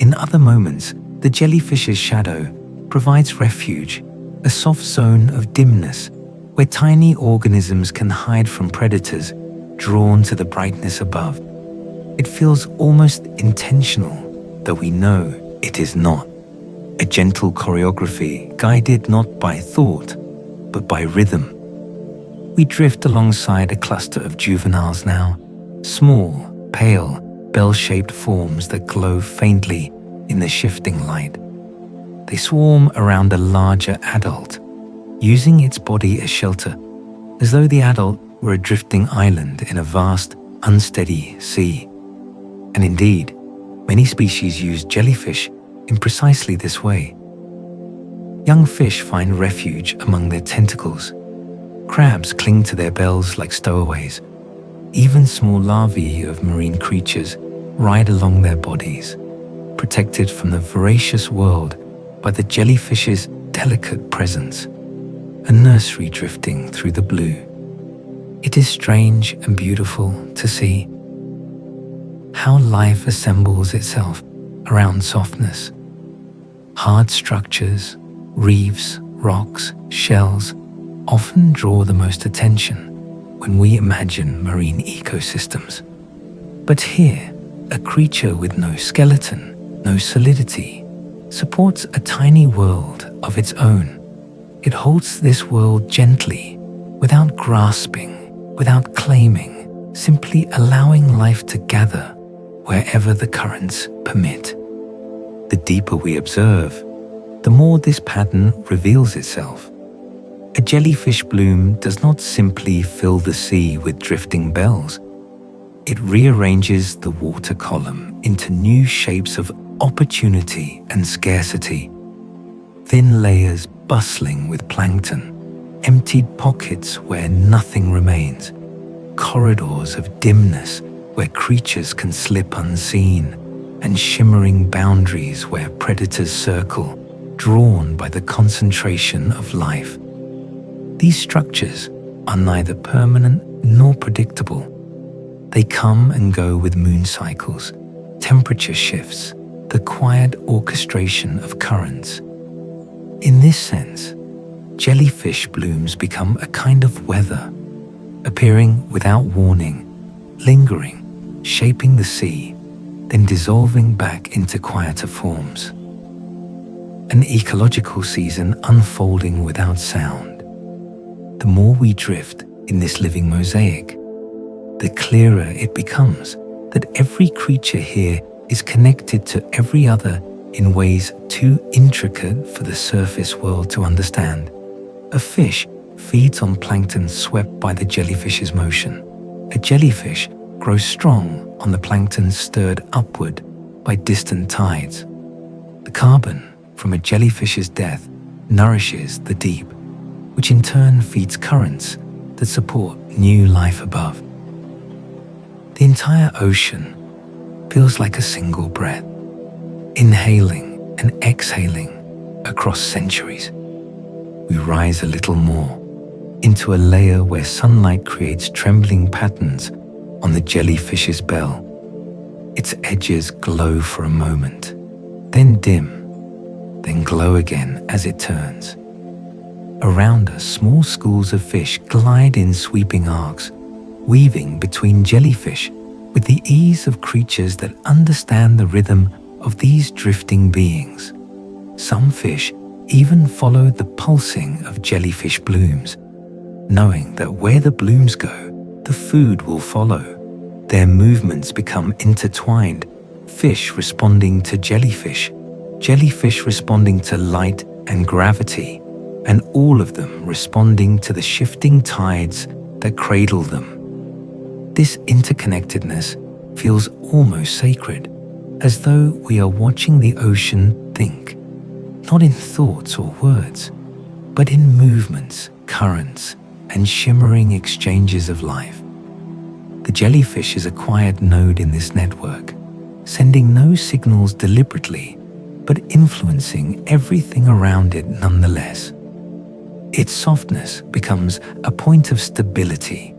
S1: In other moments, the jellyfish's shadow provides refuge, a soft zone of dimness where tiny organisms can hide from predators drawn to the brightness above. It feels almost intentional, though we know it is not. A gentle choreography guided not by thought, but by rhythm. We drift alongside a cluster of juveniles now, small, pale, bell-shaped forms that glow faintly in the shifting light. They swarm around a larger adult, using its body as shelter, as though the adult were a drifting island in a vast, unsteady sea. And indeed, many species use jellyfish in precisely this way. Young fish find refuge among their tentacles. Crabs cling to their bells like stowaways. Even small larvae of marine creatures ride along their bodies, protected from the voracious world by the jellyfish's delicate presence, a nursery drifting through the blue. It is strange and beautiful to see how life assembles itself around softness. Hard structures, reefs, rocks, shells often draw the most attention when we imagine marine ecosystems. But here, a creature with no skeleton, no solidity, supports a tiny world of its own. It holds this world gently, without grasping, without claiming, simply allowing life to gather wherever the currents permit. The deeper we observe, the more this pattern reveals itself. A jellyfish bloom does not simply fill the sea with drifting bells. It rearranges the water column into new shapes of opportunity and scarcity. Thin layers bustling with plankton, emptied pockets where nothing remains, corridors of dimness where creatures can slip unseen, and shimmering boundaries where predators circle, drawn by the concentration of life. These structures are neither permanent nor predictable. They come and go with moon cycles, temperature shifts, the quiet orchestration of currents. In this sense, jellyfish blooms become a kind of weather, appearing without warning, lingering, shaping the sea, then dissolving back into quieter forms. An ecological season unfolding without sound. The more we drift in this living mosaic, the clearer it becomes that every creature here is connected to every other in ways too intricate for the surface world to understand. A fish feeds on plankton swept by the jellyfish's motion. A jellyfish grows strong on the plankton stirred upward by distant tides. The carbon from a jellyfish's death nourishes the deep, which in turn feeds currents that support new life above. The entire ocean feels like a single breath, inhaling and exhaling across centuries. We rise a little more into a layer where sunlight creates trembling patterns on the jellyfish's bell. Its edges glow for a moment, then dim, then glow again as it turns. Around us, small schools of fish glide in sweeping arcs, weaving between jellyfish with the ease of creatures that understand the rhythm of these drifting beings. Some fish even follow the pulsing of jellyfish blooms, knowing that where the blooms go, the food will follow. Their movements become intertwined, fish responding to jellyfish, jellyfish responding to light and gravity, and all of them responding to the shifting tides that cradle them. This interconnectedness feels almost sacred, as though we are watching the ocean think, not in thoughts or words, but in movements, currents, and shimmering exchanges of life. The jellyfish is a quiet node in this network, sending no signals deliberately, but influencing everything around it nonetheless. Its softness becomes a point of stability.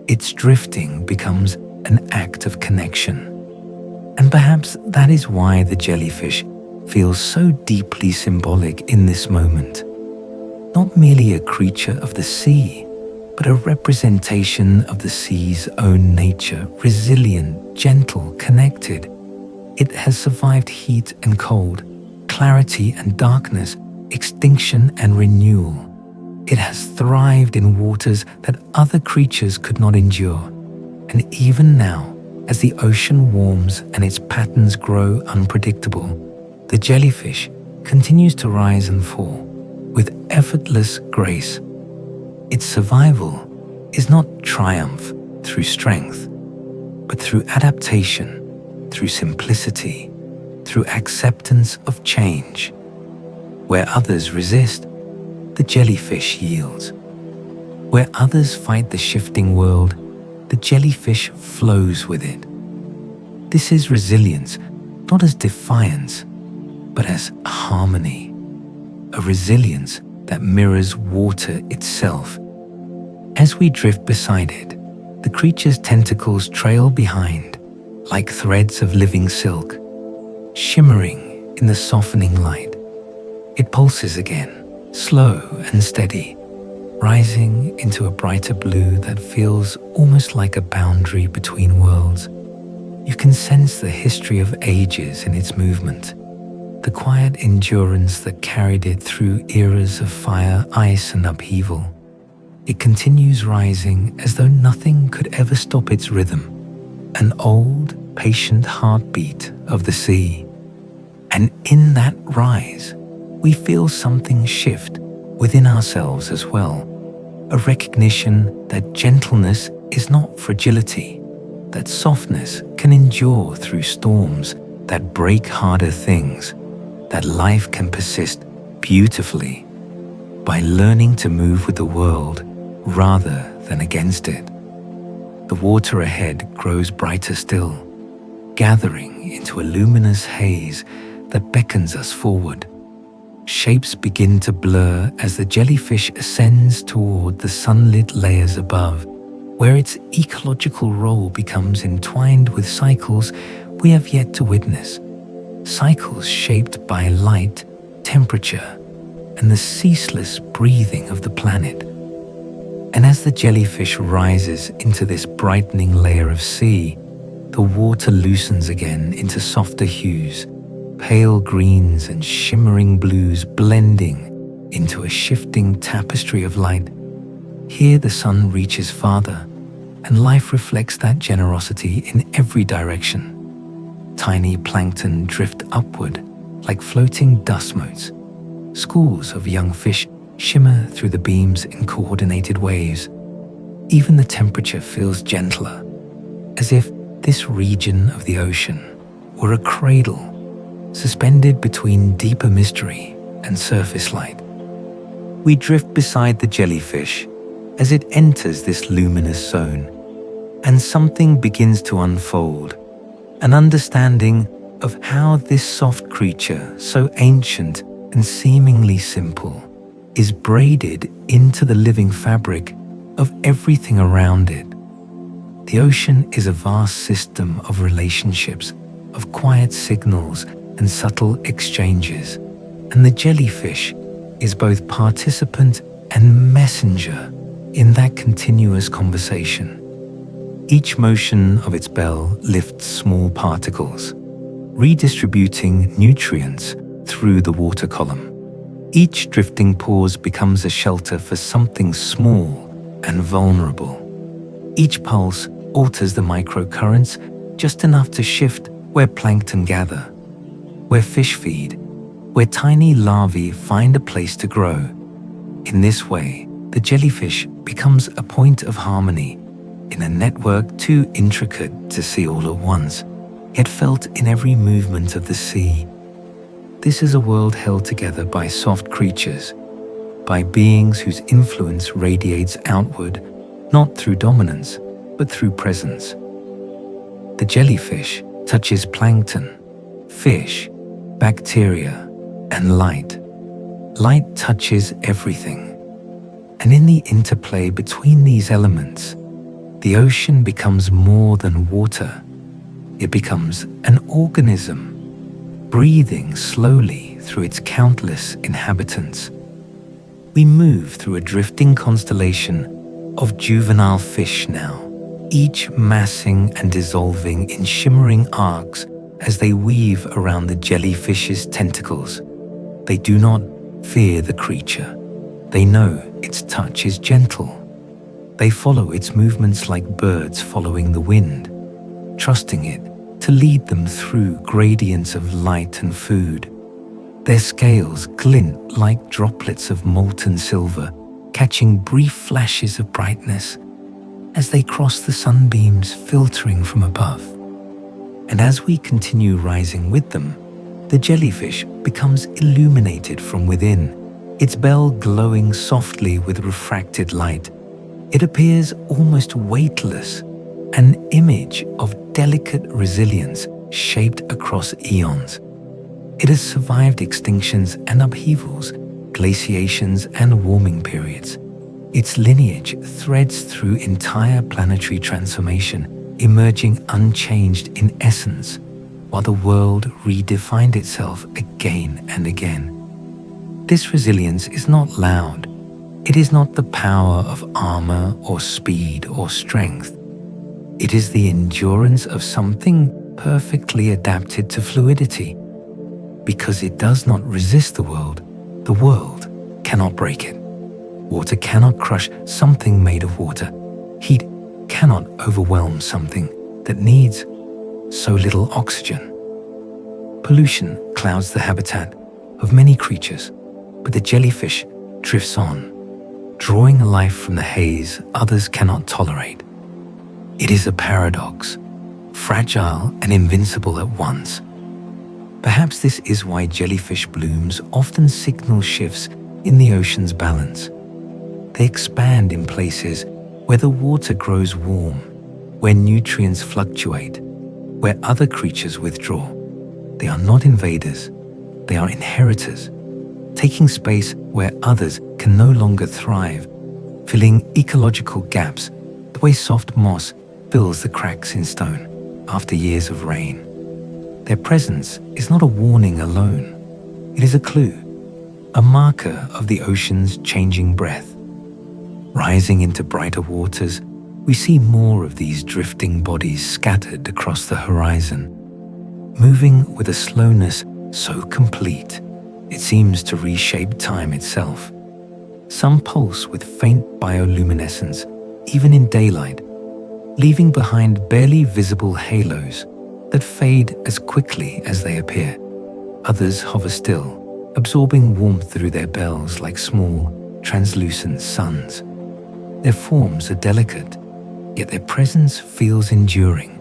S1: Its drifting becomes an act of connection. And perhaps that is why the jellyfish feels so deeply symbolic in this moment. Not merely a creature of the sea, but a representation of the sea's own nature, resilient, gentle, connected. It has survived heat and cold, clarity and darkness, extinction and renewal. It has thrived in waters that other creatures could not endure. And even now, as the ocean warms and its patterns grow unpredictable, the jellyfish continues to rise and fall with effortless grace. Its survival is not triumph through strength, but through adaptation, through simplicity, through acceptance of change. Where others resist, the jellyfish yields. Where others fight the shifting world, the jellyfish flows with it. This is resilience, not as defiance, but as harmony. A resilience that mirrors water itself. As we drift beside it, the creature's tentacles trail behind, like threads of living silk, shimmering in the softening light. It pulses again, slow and steady, rising into a brighter blue that feels almost like a boundary between worlds. You can sense the history of ages in its movement, the quiet endurance that carried it through eras of fire, ice, and upheaval. It continues rising as though nothing could ever stop its rhythm, an old, patient heartbeat of the sea. And in that rise, we feel something shift within ourselves as well, a recognition that gentleness is not fragility, that softness can endure through storms that break harder things, that life can persist beautifully by learning to move with the world rather than against it. The water ahead grows brighter still, gathering into a luminous haze that beckons us forward. Shapes begin to blur as the jellyfish ascends toward the sunlit layers above, where its ecological role becomes entwined with cycles we have yet to witness. Cycles shaped by light, temperature, and the ceaseless breathing of the planet. And as the jellyfish rises into this brightening layer of sea, the water loosens again into softer hues, pale greens and shimmering blues blending into a shifting tapestry of light. Here the sun reaches farther, and life reflects that generosity in every direction. Tiny plankton drift upward like floating dust motes. Schools of young fish shimmer through the beams in coordinated waves. Even the temperature feels gentler, as if this region of the ocean were a cradle suspended between deeper mystery and surface light. We drift beside the jellyfish as it enters this luminous zone, and something begins to unfold, an understanding of how this soft creature, so ancient and seemingly simple, is braided into the living fabric of everything around it. The ocean is a vast system of relationships, of quiet signals and subtle exchanges, and the jellyfish is both participant and messenger in that continuous conversation. Each motion of its bell lifts small particles, redistributing nutrients through the water column. Each drifting pause becomes a shelter for something small and vulnerable. Each pulse alters the microcurrents just enough to shift where plankton gather, where fish feed, where tiny larvae find a place to grow. In this way, The jellyfish becomes a point of harmony in a network too intricate to see all at once, yet felt in every movement of the sea. This is a world held together by soft creatures, by beings whose influence radiates outward, not through dominance, but through presence. The jellyfish touches plankton, fish, bacteria, and light. Light touches everything. And in the interplay between these elements, the ocean becomes more than water. It becomes an organism, breathing slowly through its countless inhabitants. We move through a drifting constellation of juvenile fish now, each massing and dissolving in shimmering arcs as they weave around the jellyfish's tentacles. They do not fear the creature. They know its touch is gentle. They follow its movements like birds following the wind, trusting it to lead them through gradients of light and food. Their scales glint like droplets of molten silver, catching brief flashes of brightness as they cross the sunbeams filtering from above. And as we continue rising with them, the jellyfish becomes illuminated from within, its bell glowing softly with refracted light. It appears almost weightless, an image of delicate resilience shaped across eons. It has survived extinctions and upheavals, glaciations and warming periods. Its lineage threads through entire planetary transformation, emerging unchanged in essence, while the world redefined itself again and again. This resilience is not loud. It is not the power of armor or speed or strength. It is the endurance of something perfectly adapted to fluidity. Because it does not resist the world cannot break it. Water cannot crush something made of water. Heat cannot overwhelm something that needs so little oxygen. Pollution clouds the habitat of many creatures, but the jellyfish drifts on, drawing life from the haze others cannot tolerate. It is a paradox, fragile and invincible at once. Perhaps this is why jellyfish blooms often signal shifts in the ocean's balance. They expand in places where the water grows warm, where nutrients fluctuate, where other creatures withdraw. They are not invaders, they are inheritors, taking space where others can no longer thrive, filling ecological gaps the way soft moss fills the cracks in stone after years of rain. Their presence is not a warning alone. It is a clue, a marker of the ocean's changing breath. Rising into brighter waters, we see more of these drifting bodies scattered across the horizon, moving with a slowness so complete it seems to reshape time itself. Some pulse with faint bioluminescence, even in daylight, leaving behind barely visible halos that fade as quickly as they appear. Others hover still, absorbing warmth through their bells like small, translucent suns. Their forms are delicate, yet their presence feels enduring,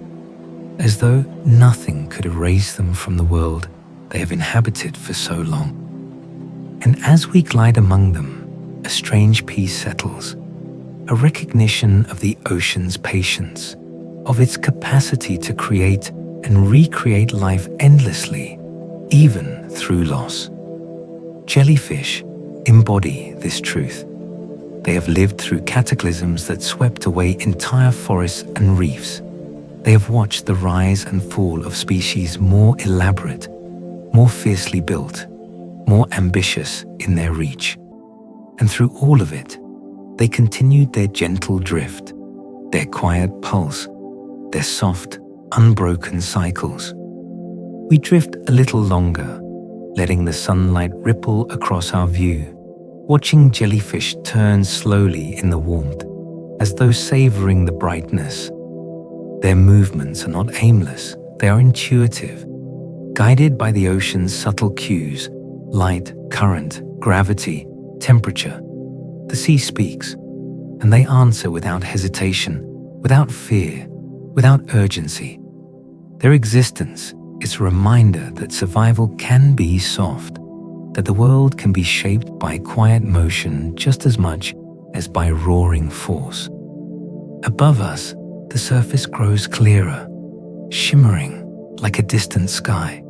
S1: as though nothing could erase them from the world they have inhabited for so long. And as we glide among them, a strange peace settles, a recognition of the ocean's patience, of its capacity to create and recreate life endlessly, even through loss. Jellyfish embody this truth. They have lived through cataclysms that swept away entire forests and reefs. They have watched the rise and fall of species more elaborate, more fiercely built, more ambitious in their reach. And through all of it, they continued their gentle drift, their quiet pulse, their soft, unbroken cycles. We drift a little longer, letting the sunlight ripple across our view, watching jellyfish turn slowly in the warmth, as though savoring the brightness. Their movements are not aimless, they are intuitive, guided by the ocean's subtle cues, light, current, gravity, temperature. The The sea speaks, and they answer without hesitation, without fear, without urgency. Their existence is a reminder that survival can be soft, that the world can be shaped by quiet motion just as much as by roaring force. Above us, the surface grows clearer, shimmering like a distant sky.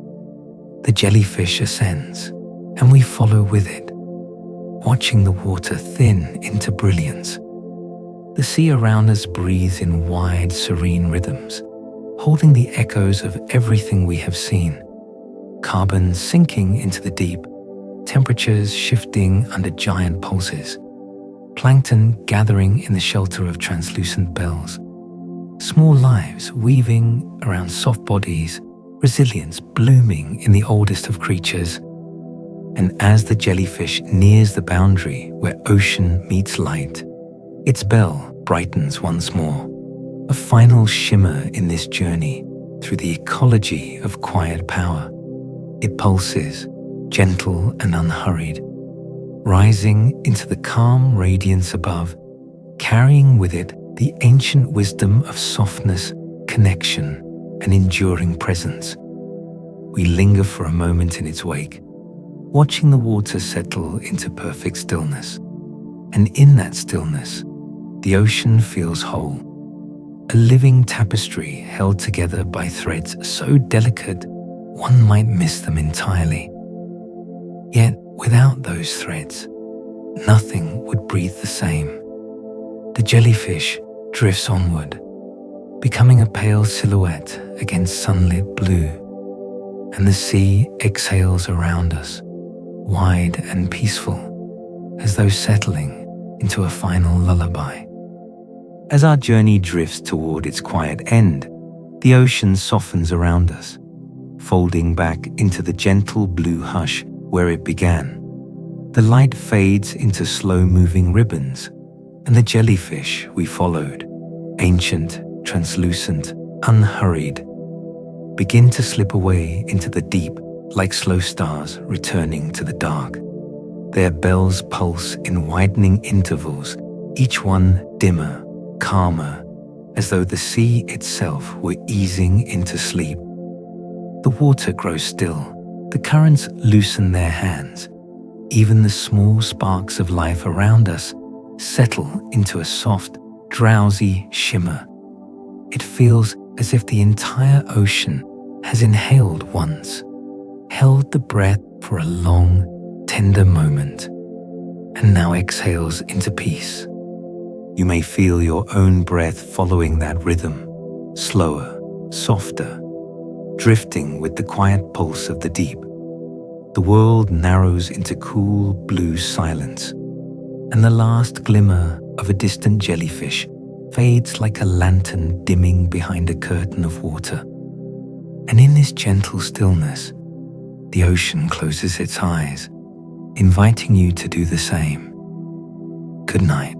S1: The jellyfish ascends, and we follow with it, watching the water thin into brilliance. The sea around us breathes in wide, serene rhythms, holding the echoes of everything we have seen. Carbon sinking into the deep, temperatures shifting under giant pulses, plankton gathering in the shelter of translucent bells, small lives weaving around soft bodies, resilience blooming in the oldest of creatures. And as the jellyfish nears the boundary where ocean meets light, its bell brightens once more, a final shimmer in this journey through the ecology of quiet power. It pulses, gentle and unhurried, rising into the calm radiance above, carrying with it the ancient wisdom of softness, connection, and enduring presence. We linger for a moment in its wake, watching the water settle into perfect stillness. And in that stillness, the ocean feels whole, a living tapestry held together by threads so delicate one might miss them entirely. Yet without those threads, nothing would breathe the same. The jellyfish drifts onward, becoming a pale silhouette against sunlit blue, and the sea exhales around us, wide and peaceful, as though settling into a final lullaby. As our journey drifts toward its quiet end, the ocean softens around us, folding back into the gentle blue hush where it began. The light fades into slow-moving ribbons, and the jellyfish we followed, ancient, translucent, unhurried, begin to slip away into the deep like slow stars returning to the dark. Their bells pulse in widening intervals, each one dimmer, calmer, as though the sea itself were easing into sleep. The water grows still, the currents loosen their hands. Even the small sparks of life around us settle into a soft, drowsy shimmer. It feels as if the entire ocean has inhaled once, held the breath for a long, tender moment, and now exhales into peace. You may feel your own breath following that rhythm, slower, softer, drifting with the quiet pulse of the deep. The world narrows into cool blue silence, and the last glimmer of a distant jellyfish fades like a lantern dimming behind a curtain of water. And in this gentle stillness, the ocean closes its eyes, inviting you to do the same. Good night.